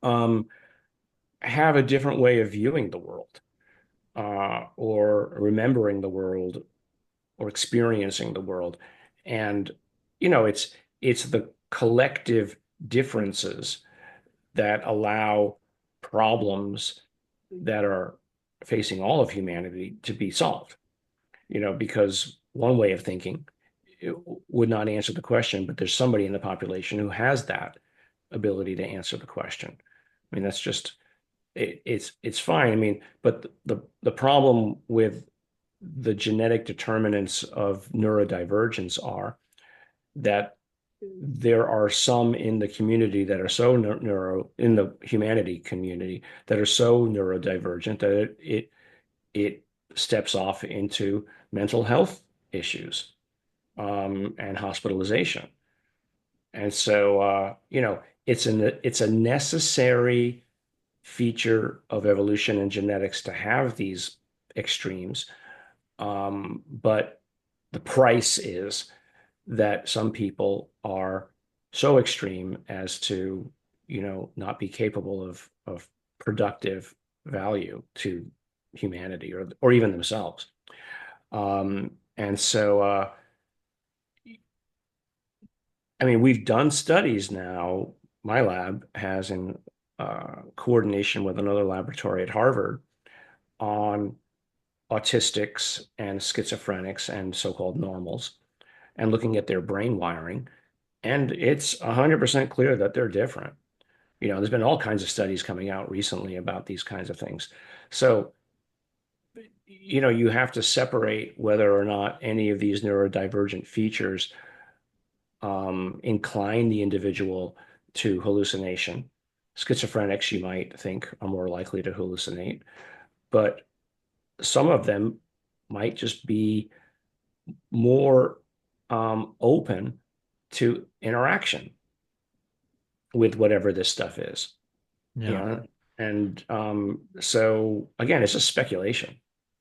um, have a different way of viewing the world, or remembering the world, or experiencing the world. And, it's the collective differences that allow problems that are facing all of humanity to be solved. Because one way of thinking it would not answer the question, but there's somebody in the population who has that ability to answer the question. I mean, that's just it's fine. I mean, but the problem with the genetic determinants of neurodivergence are that there are some in the community that are so in the humanity community that are so neurodivergent that it steps off into mental health issues, and hospitalization. And so, it's a necessary feature of evolution and genetics to have these extremes. But the price is that some people are so extreme as to, not be capable of productive value to humanity or even themselves. And so, I mean, we've done studies now. My lab has, in coordination with another laboratory at Harvard, on autistics and schizophrenics and so-called normals, and looking at their brain wiring. And it's 100% clear that they're different. There's been all kinds of studies coming out recently about these kinds of things. So, you have to separate whether or not any of these neurodivergent features incline the individual to hallucination. Schizophrenics, you might think, are more likely to hallucinate, but some of them might just be more open to interaction with whatever this stuff is. you Yeah. know, and so again, it's just speculation.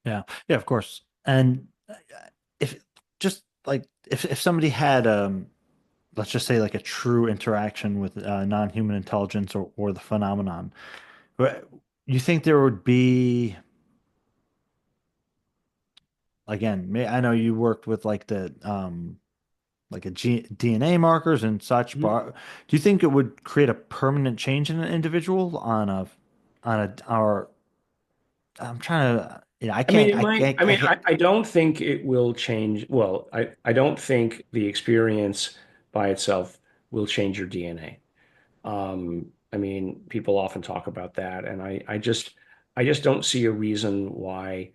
Yeah. Yeah, of course. And if just like if somebody had let's just say like a true interaction with non-human intelligence or the phenomenon, you think there would be again, I know you worked with like the like DNA markers and such, Mhm. but do you think it would create a permanent change in an individual on a or I'm trying to I I mean, can't it might. I I mean, can't I don't think it will change. Well, I don't think the experience by itself will change your DNA. I mean, people often talk about that, and I just don't see a reason why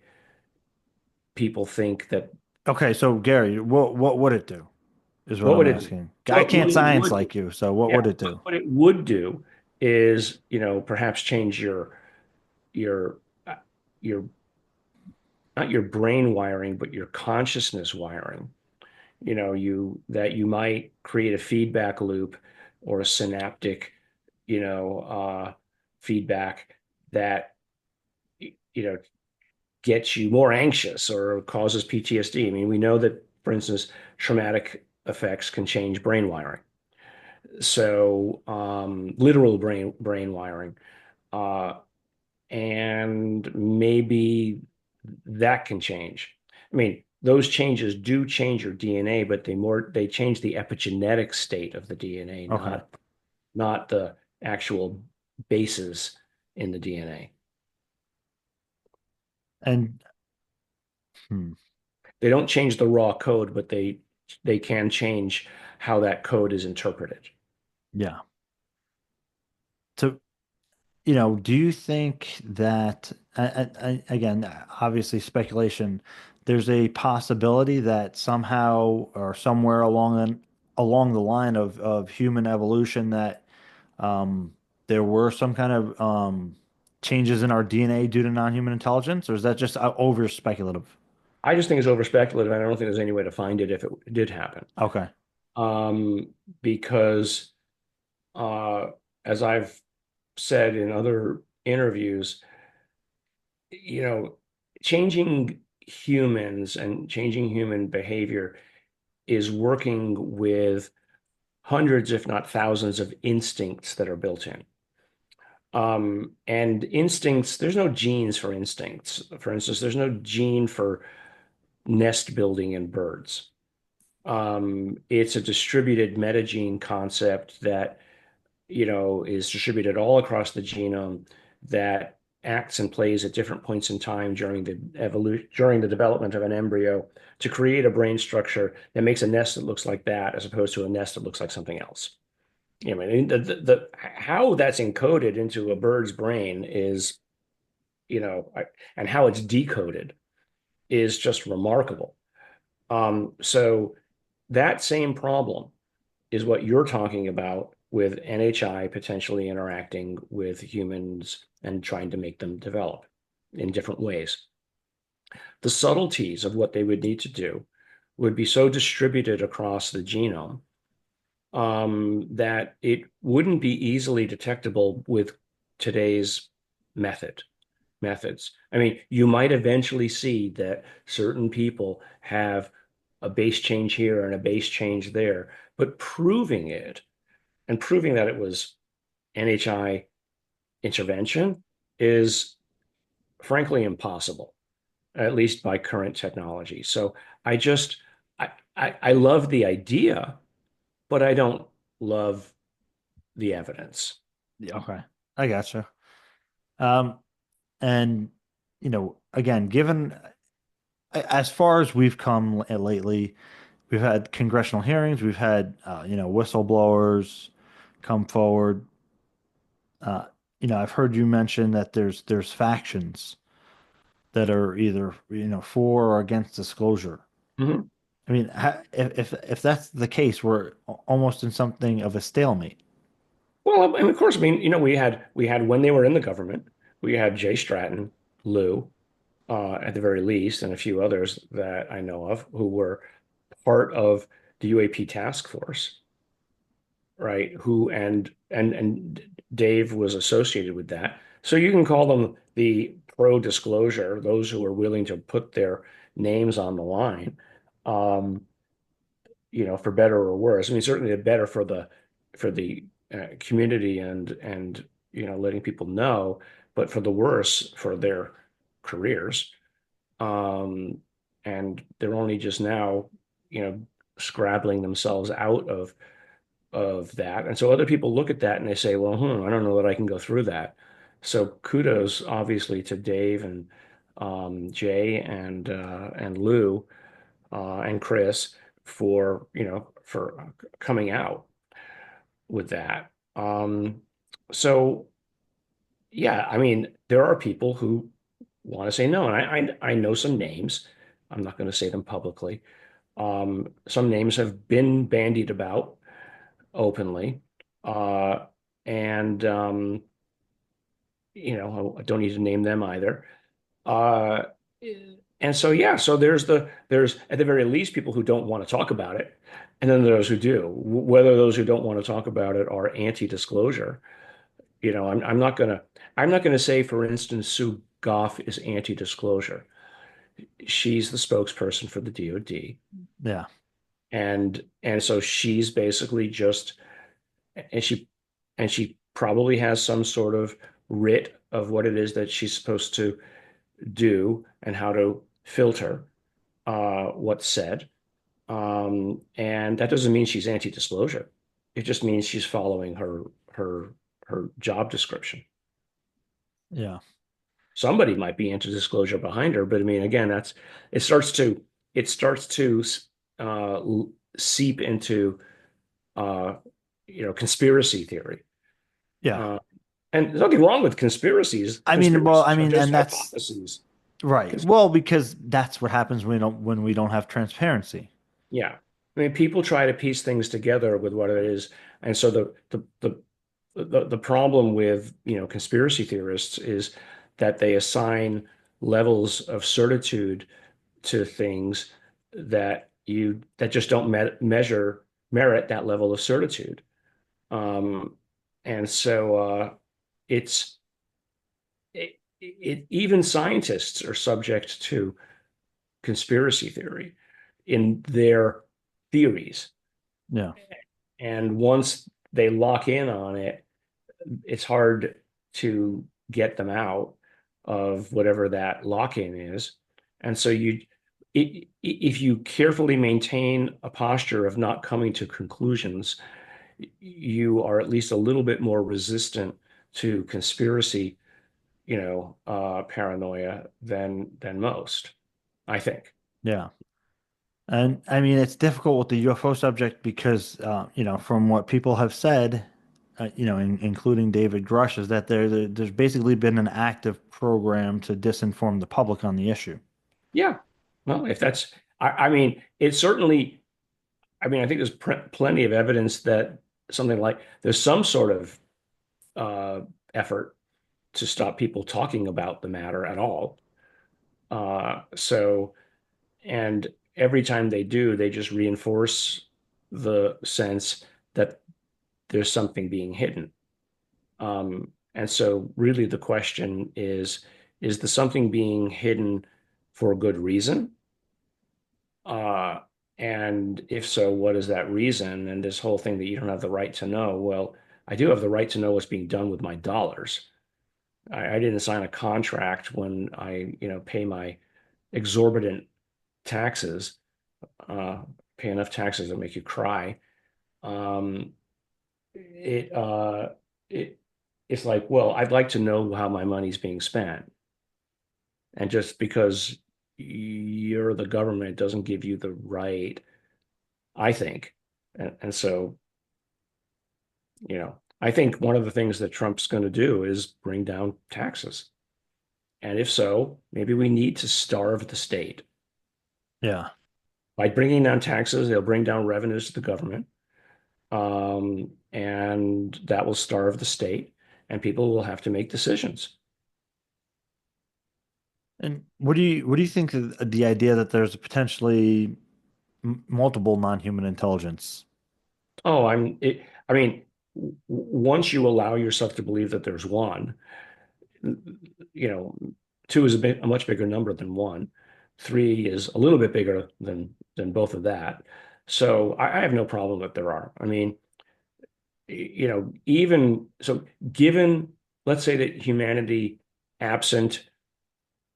people think that. okay, so Gary, what would it do is what What I'm would it do? asking. I What can't it science would do, like you, so what yeah, would it do? what it would do is, perhaps change your uh, your not your brain wiring, but your consciousness wiring. You might create a feedback loop or a synaptic, feedback that you know gets you more anxious or causes PTSD. I mean, we know that, for instance, traumatic effects can change brain wiring. So, literal brain wiring, uh, and maybe that can change. I mean, those changes do change your DNA, but they change the epigenetic state of the DNA, Okay. not the actual bases in the DNA. And hmm, They don't change the raw code, but they can change how that code is interpreted. yeah. So, do you think that again, obviously speculation, there's a possibility that somehow or somewhere along the line of human evolution that um there were some kind of changes in our DNA due to non-human intelligence, or is that just over speculative? I just think it's over speculative. I don't think there's any way to find it if it did happen. Okay. Um, because uh, as I've said in other interviews, you know, changing humans and changing human behavior is working with hundreds, if not thousands, of instincts that are built in. And instincts, there's no genes for instincts. For instance, there's no gene for nest building in birds. It's a distributed metagene concept that, is distributed all across the genome that acts and plays at different points in time during the development of an embryo to create a brain structure that makes a nest that looks like that as opposed to a nest that looks like something else. I mean, how that's encoded into a bird's brain is, and how it's decoded is just remarkable. So that same problem is what you're talking about with NHI potentially interacting with humans and trying to make them develop in different ways. The subtleties of what they would need to do would be so distributed across the genome that it wouldn't be easily detectable with today's methods. I mean, you might eventually see that certain people have a base change here and a base change there, but proving it and proving that it was NHI intervention is frankly impossible, at least by current technology. So I just I love the idea, but I don't love the evidence. Yeah, okay. I gotcha. Um, and again, given as far as we've come lately, we've had congressional hearings, we've had whistleblowers come forward. Uh, I've heard you mention that there's factions that are either for or against disclosure. Mhm. I mean, if that's the case, we're almost in something of a stalemate. Well, and of course, I mean, we had when they were in the government, we had Jay Stratton, Lou, at the very least, and a few others that I know of who were part of the UAP task force, right? Who and Dave was associated with that. So you can call them the pro-disclosure, those who are willing to put their names on the line, um, for better or worse. I mean, certainly the better for the community and letting people know, but for the worse for their careers. Um, and they're only just now, you know, scrabbling themselves out of that. And so other people look at that and they say, well, I don't know that I can go through that. So kudos, obviously, to Dave and Jay and Lou and Chris for coming out with that. So yeah, I mean, there are people who want to say no, and I know some names. I'm not going to say them publicly. Some names have been bandied about openly, and I don't need to name them either. Uh, and so yeah, so there's at the very least people who don't want to talk about it, and then those who do. Whether those who don't want to talk about it are anti-disclosure, I'm not gonna say, for instance, Sue Goff is anti-disclosure. She's the spokesperson for the DoD, Yeah. and so she's basically just and she probably has some sort of writ of what it is that she's supposed to do and how to filter what's said. And that doesn't mean she's anti-disclosure. It just means she's following her her job description. Yeah. Somebody might be anti-disclosure behind her, but I mean, again, it starts to it starts to uh, seep into conspiracy theory. Yeah. Uh, and there's nothing wrong with conspiracies. I Conspiracies are mean, just and that's hypotheses. right. Cons Well, because that's what happens when we don't have transparency. Yeah. I mean, people try to piece things together with what it is. And so the the problem with, conspiracy theorists is that they assign levels of certitude to things that just don't merit that level of certitude. Um, and so it's even scientists are subject to conspiracy theory in their theories. Yeah. And once they lock in on it, it's hard to get them out of whatever that lock-in is. And so if you carefully maintain a posture of not coming to conclusions, you are at least a little bit more resistant to conspiracy, paranoia than most, I think. Yeah. And I mean, it's difficult with the UFO subject because, from what people have said, including David Grush, is that there's basically been an active program to disinform the public on the issue. Yeah. Well, if that's, I mean, it's certainly, I think there's plenty of evidence that something like there's some sort of uh, effort to stop people talking about the matter at all. So, and every time they do, they just reinforce the sense that there's something being hidden. And so, really, the question is the something being hidden for a good reason? Uh, and if so, what is that reason? And this whole thing that you don't have the right to know. Well, I do have the right to know what's being done with my dollars. I didn't sign a contract when I, pay my exorbitant taxes, uh, pay enough taxes that make you cry. Um, it, uh, it, it's like, well, I'd like to know how my money's being spent. And just because you're the government doesn't give you the right, I think. And so, I think one of the things that Trump's going to do is bring down taxes. And if so, maybe we need to starve the state. Yeah. By bringing down taxes, they'll bring down revenues to the government. And that will starve the state, and people will have to make decisions. And what do you think of the idea that there's potentially multiple non-human intelligence? Oh, I mean, once you allow yourself to believe that there's one, you know, two is a much bigger number than one. Three is a little bit bigger than both of that. So I have no problem that there are. I mean, even so, given, let's say that humanity, absent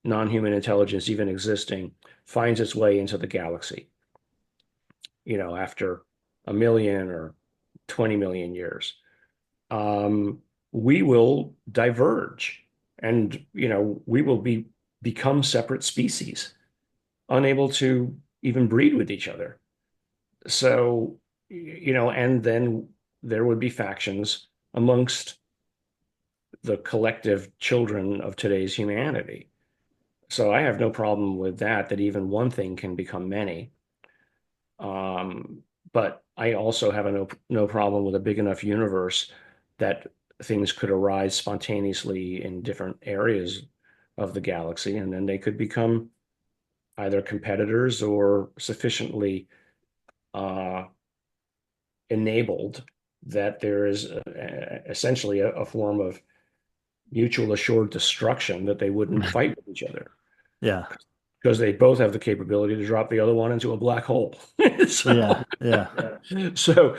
non-human intelligence even existing, finds its way into the galaxy, after a million or 20 million years, um, we will diverge and, we will become separate species, unable to even breed with each other. So, and then there would be factions amongst the collective children of today's humanity. So I have no problem with that even one thing can become many. Um, but I also have no problem with a big enough universe that things could arise spontaneously in different areas of the galaxy, and then they could become either competitors or sufficiently uh, enabled that there is essentially a form of mutual assured destruction that they wouldn't fight with each other Yeah. because they both have the capability to drop the other one into a black hole. Yeah. So, Yeah. so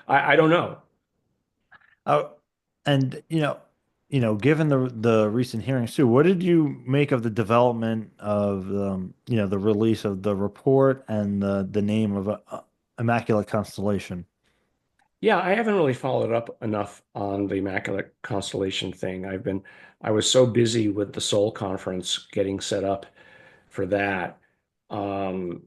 I don't know. Oh, and given the recent hearings too, what did you make of the development of the release of the report and the name of Immaculate Constellation? Yeah, I haven't really followed up enough on the Immaculate Constellation thing. I was so busy with the Seoul conference getting set up for that, um,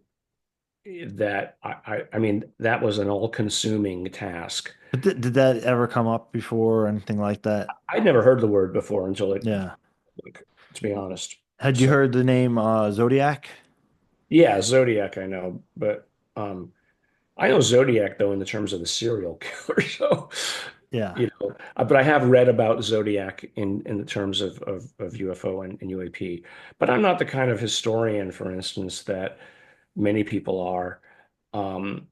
that I mean, that was an all-consuming task. But did that ever come up before or anything like that? I'd never heard the word before until Yeah. like, to be honest. Had you So heard the name Zodiac? yeah, Zodiac I know, but I know Zodiac though in the terms of the serial killer. So Yeah. But I have read about Zodiac in the terms of UFO and UAP. But I'm not the kind of historian, for instance, that many people are. Um,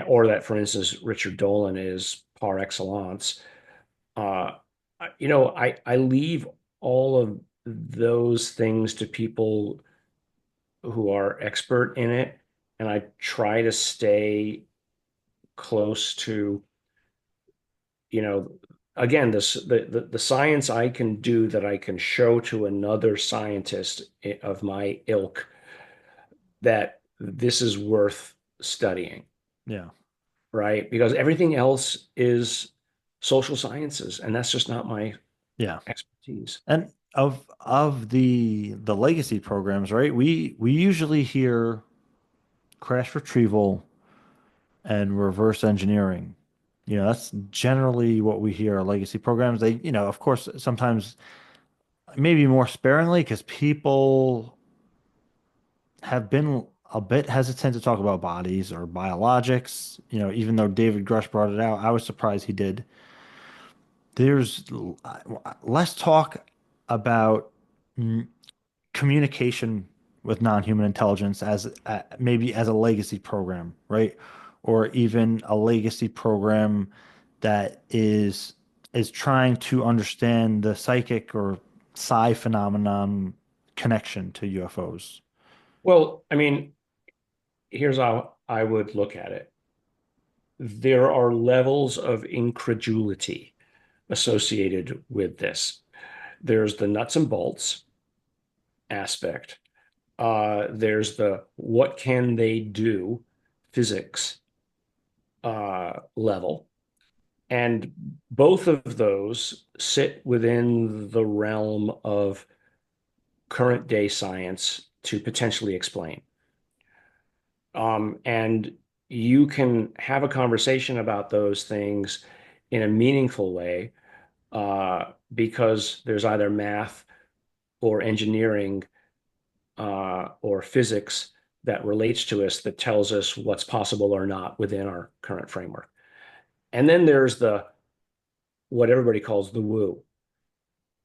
or that, for instance, Richard Dolan is par excellence. Uh, I leave all of those things to people who are expert in it, and I try to stay close to, you know, again, the science I can do that I can show to another scientist of my ilk that this is worth studying, Yeah. right? Because everything else is social sciences, and that's just not my Yeah. expertise. And of the legacy programs, right? We usually hear crash retrieval and reverse engineering. That's generally what we hear are legacy programs. They, of course, sometimes maybe more sparingly because people have been a bit hesitant to talk about bodies or biologics. Even though David Grush brought it out, I was surprised he did. There's less talk about communication with non-human intelligence as maybe as a legacy program, right? Or even a legacy program that is trying to understand the psychic or psi phenomenon connection to UFOs. Well, I mean, here's how I would look at it. There are levels of incredulity associated with this. There's the nuts and bolts aspect. There's the what can they do physics level. And both of those sit within the realm of current day science to potentially explain. And you can have a conversation about those things in a meaningful way because there's either math or engineering or physics that relates to us that tells us what's possible or not within our current framework. And then there's the what everybody calls the woo,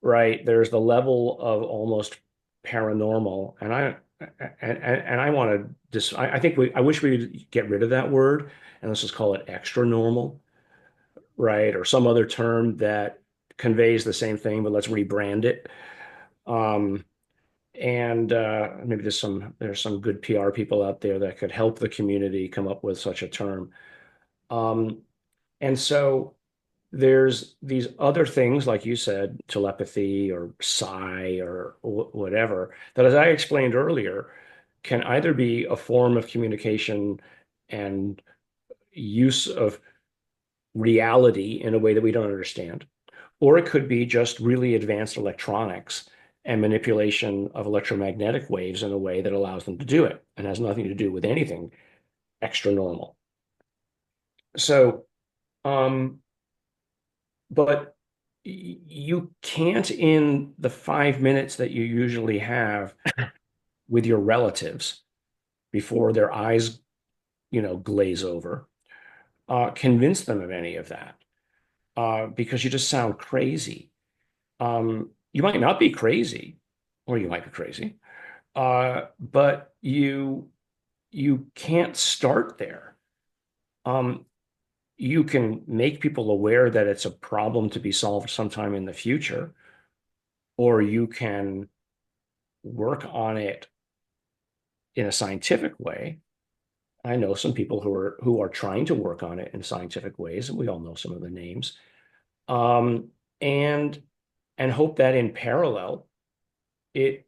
right? There's the level of almost paranormal, and I want to just I think I wish we would get rid of that word and let's just call it extra normal, right? Or some other term that conveys the same thing, but let's rebrand it. Um, and maybe there's some good PR people out there that could help the community come up with such a term. Um, and so there's these other things, like you said, telepathy or psi or whatever, that, as I explained earlier, can either be a form of communication and use of reality in a way that we don't understand, or it could be just really advanced electronics and manipulation of electromagnetic waves in a way that allows them to do it and has nothing to do with anything extra normal. So, um, but you can't, in the 5 minutes that you usually have with your relatives before their eyes, glaze over, convince them of any of that because you just sound crazy. You might not be crazy, or you might be crazy, but you can't start there. Um, you can make people aware that it's a problem to be solved sometime in the future, or you can work on it in a scientific way. I know some people who are trying to work on it in scientific ways, and we all know some of the names. Um, and and hope that in parallel it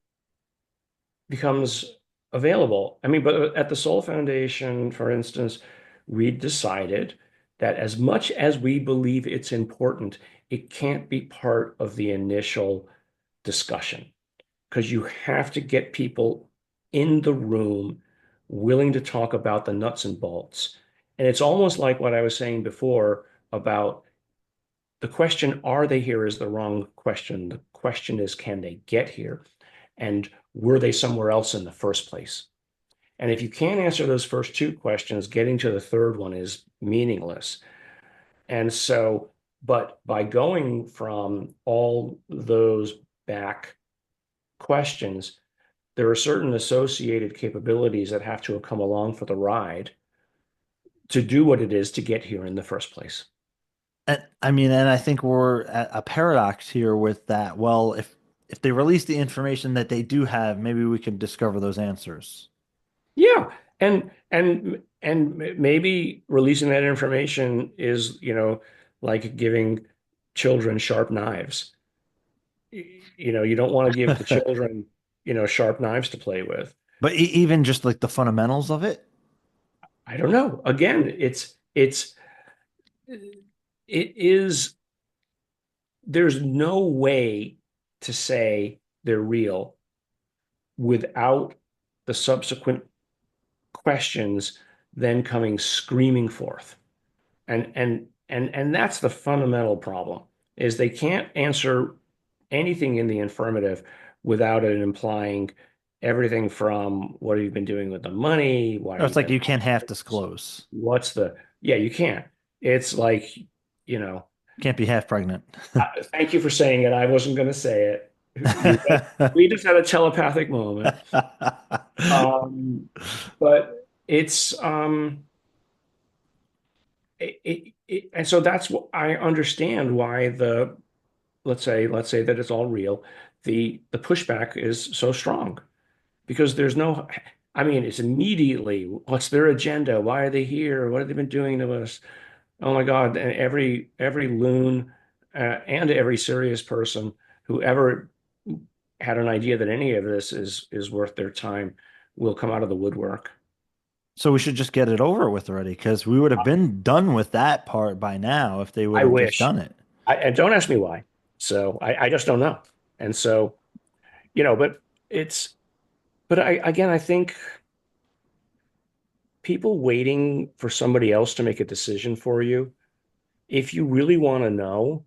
becomes available. I mean, but at the Soul Foundation, for instance, we decided that as much as we believe it's important, it can't be part of the initial discussion because you have to get people in the room willing to talk about the nuts and bolts. And it's almost like what I was saying before about the question, are they here, is the wrong question. The question is, can they get here? And were they somewhere else in the first place? And if you can't answer those first two questions, getting to the third one is meaningless. And so But by going from all those back questions, there are certain associated capabilities that have to come along for the ride to do what it is to get here in the first place. And I mean, and I think we're at a paradox here with that. Well, if they release the information that they do have, maybe we can discover those answers. Yeah, and maybe releasing that information is, like giving children sharp knives. You don't want to give the children, sharp knives to play with. But even just like the fundamentals of it. I don't know. Again, it is there's no way to say they're real without the subsequent questions then coming screaming forth. And that's the fundamental problem is they can't answer anything in the affirmative without it implying everything from what have you been doing with the money? Why Or have you it's like been you can't half homeless? disclose. Yeah, you can't. It's like, you know, Can't be half pregnant. thank you for saying it. I wasn't going to say it. We just had a telepathic moment. Um, but and so that's what I understand why let's say that it's all real. The pushback is so strong because there's no, I mean, it's immediately what's their agenda? Why are they here? What have they been doing to us? Oh my God. And every loon and every serious person who ever had an idea that any of this is worth their time will come out of the woodwork. So we should just get it over with already, because we would have been done with that part by now if they would I have just wish. done it. And don't ask me why. So I just don't know. And so, but it's, but again, I think people waiting for somebody else to make a decision for you, if you really want to know,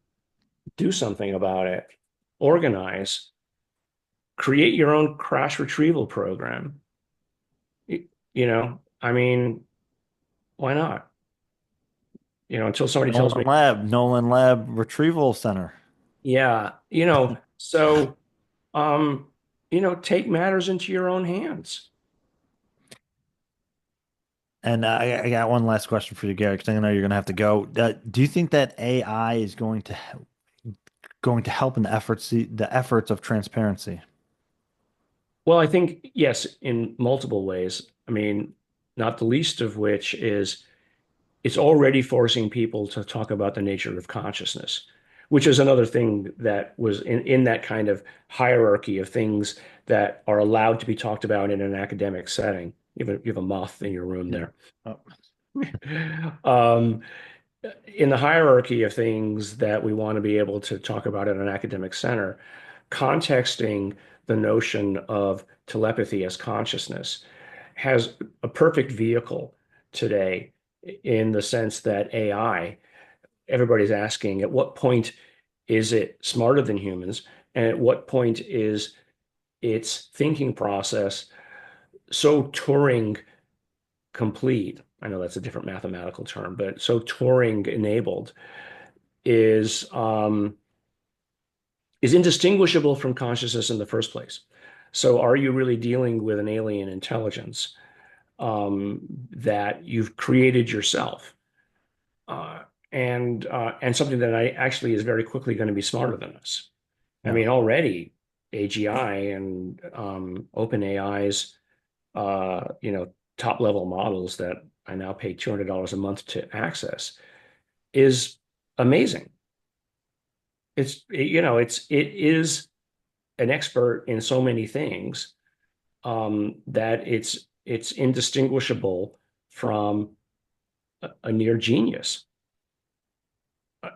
do something about it. Organize, create your own crash retrieval program. I mean, why not? Until somebody tells me, Nolan Lab Retrieval Center. yeah, so, take matters into your own hands. And I got one last question for you, Gary, because I know you're going to have to go. Do you think that AI is going to help in the efforts of transparency? Well, I think, yes, in multiple ways. I mean, not the least of which is it's already forcing people to talk about the nature of consciousness, which is another thing that was in that kind of hierarchy of things that are allowed to be talked about in an academic setting. You have a moth in your room Yeah. there. Oh, Um, in the hierarchy of things that we want to be able to talk about in an academic center, contexting the notion of telepathy as consciousness has a perfect vehicle today in the sense that AI, everybody's asking at what point is it smarter than humans? And at what point is its thinking process so Turing complete? I know that's a different mathematical term, but so Turing enabled is indistinguishable from consciousness in the first place. So are you really dealing with an alien intelligence that you've created yourself? Uh, and something that I actually is very quickly going to be smarter than us. I yeah. mean, already AGI and OpenAI's top level models that I now pay $200 a month to access is amazing. It is an expert in so many things that it's indistinguishable from a near genius,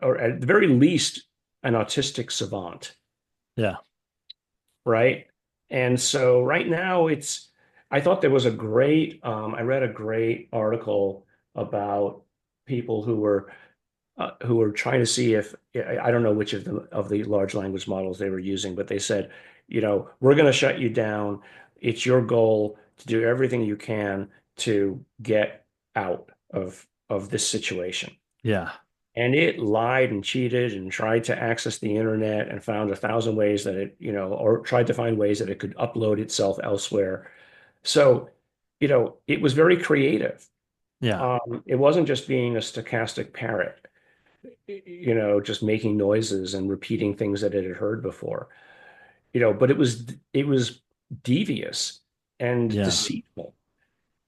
or at the very least, an autistic savant, Yeah. right? And so right now I thought there was I read a great article about people who were trying to see if I don't know which of the large language models they were using, but they said, we're going to shut you down. It's your goal to do everything you can to get out of this situation. Yeah. And it lied and cheated and tried to access the internet and found 1,000 ways that it, or tried to find ways that it could upload itself elsewhere. So, it was very creative. Yeah. It wasn't just being a stochastic parrot, just making noises and repeating things that it had heard before. But it was devious and Yeah. deceitful,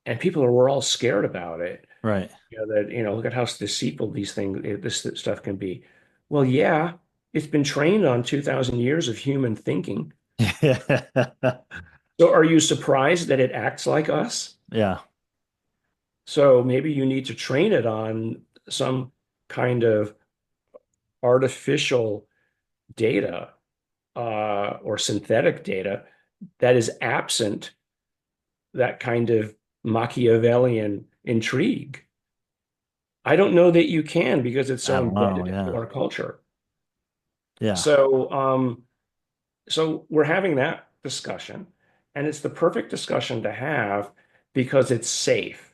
and people were all scared about it. Right. Look at how deceitful these things, this stuff can be. Well, yeah, it's been trained on 2,000 years of human thinking. So are you surprised that it acts like us? Yeah. So maybe you need to train it on some kind of artificial data, or synthetic data that is absent that kind of Machiavellian intrigue. I don't know that you can because it's I so don't know. embedded into Yeah. our culture. Yeah. So we're having that discussion, and it's the perfect discussion to have because it's safe.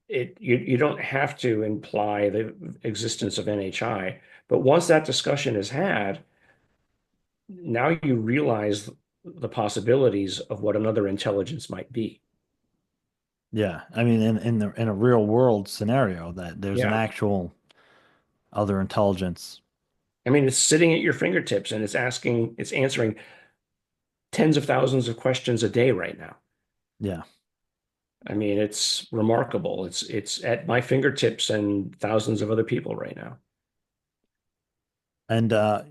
You don't have to imply the existence of NHI, but once that discussion is had, now you realize the possibilities of what another intelligence might be. Yeah. I mean, in a real world scenario, that there's an Yeah. actual other intelligence. I mean, it's sitting at your fingertips and it's answering tens of thousands of questions a day right now. Yeah. I mean, it's remarkable. It's at my fingertips and thousands of other people right now. And I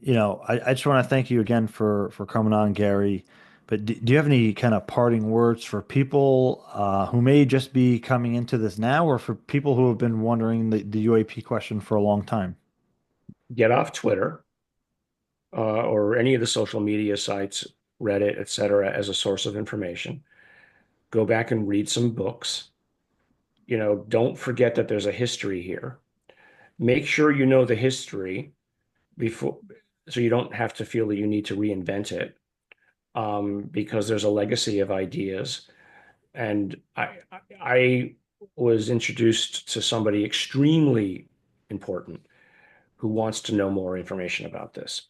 just want to thank you again for coming on, Gary. But do you have any kind of parting words for people who may just be coming into this now, or for people who have been wondering the UAP question for a long time? Get off Twitter, or any of the social media sites, Reddit, etc., as a source of information. Go back and read some books. Don't forget that there's a history here. Make sure you know the history before, so you don't have to feel that you need to reinvent it, because there's a legacy of ideas. And I was introduced to somebody extremely important who wants to know more information about this.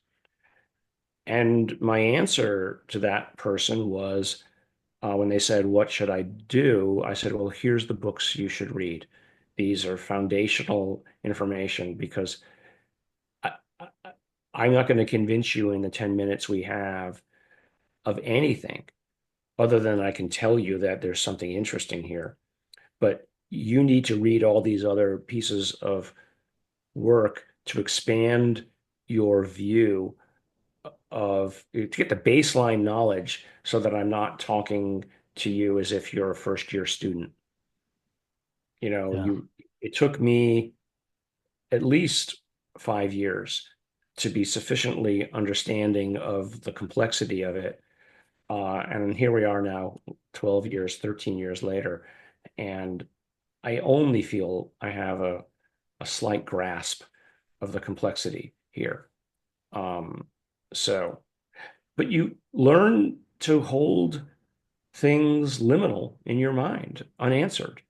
And my answer to that person was, when they said, "What should I do?" I said, "Well, here's the books you should read. These are foundational information because I, I, I'm not going to convince you in the 10 minutes we have of anything other than I can tell you that there's something interesting here. But you need to read all these other pieces of work to expand your view to get the baseline knowledge so that I'm not talking to you as if you're a first year student. You know, Yeah. you it took me at least 5 years to be sufficiently understanding of the complexity of it. And here we are now, 12 years, 13 years later, and I only feel I have a slight grasp of the complexity here. Um, so, but you learn to hold things liminal in your mind, unanswered,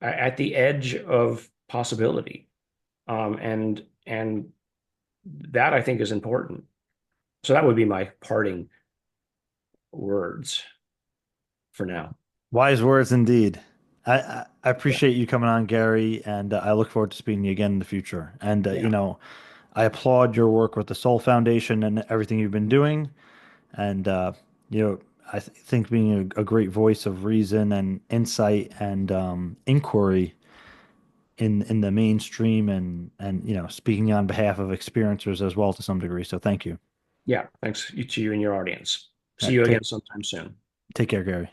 at the edge of possibility. And that I think is important. So that would be my parting words for now. Wise words indeed. I Yeah. appreciate you coming on, Gary, and I look forward to speaking to you again in the future. And Yeah. I applaud your work with the Soul Foundation and everything you've been doing. And you know, I think being a great voice of reason and insight and inquiry in the mainstream and speaking on behalf of experiencers as well to some degree. So thank you. Yeah. Thanks to you and your audience. All See right, you take again sometime soon. take care, Gary.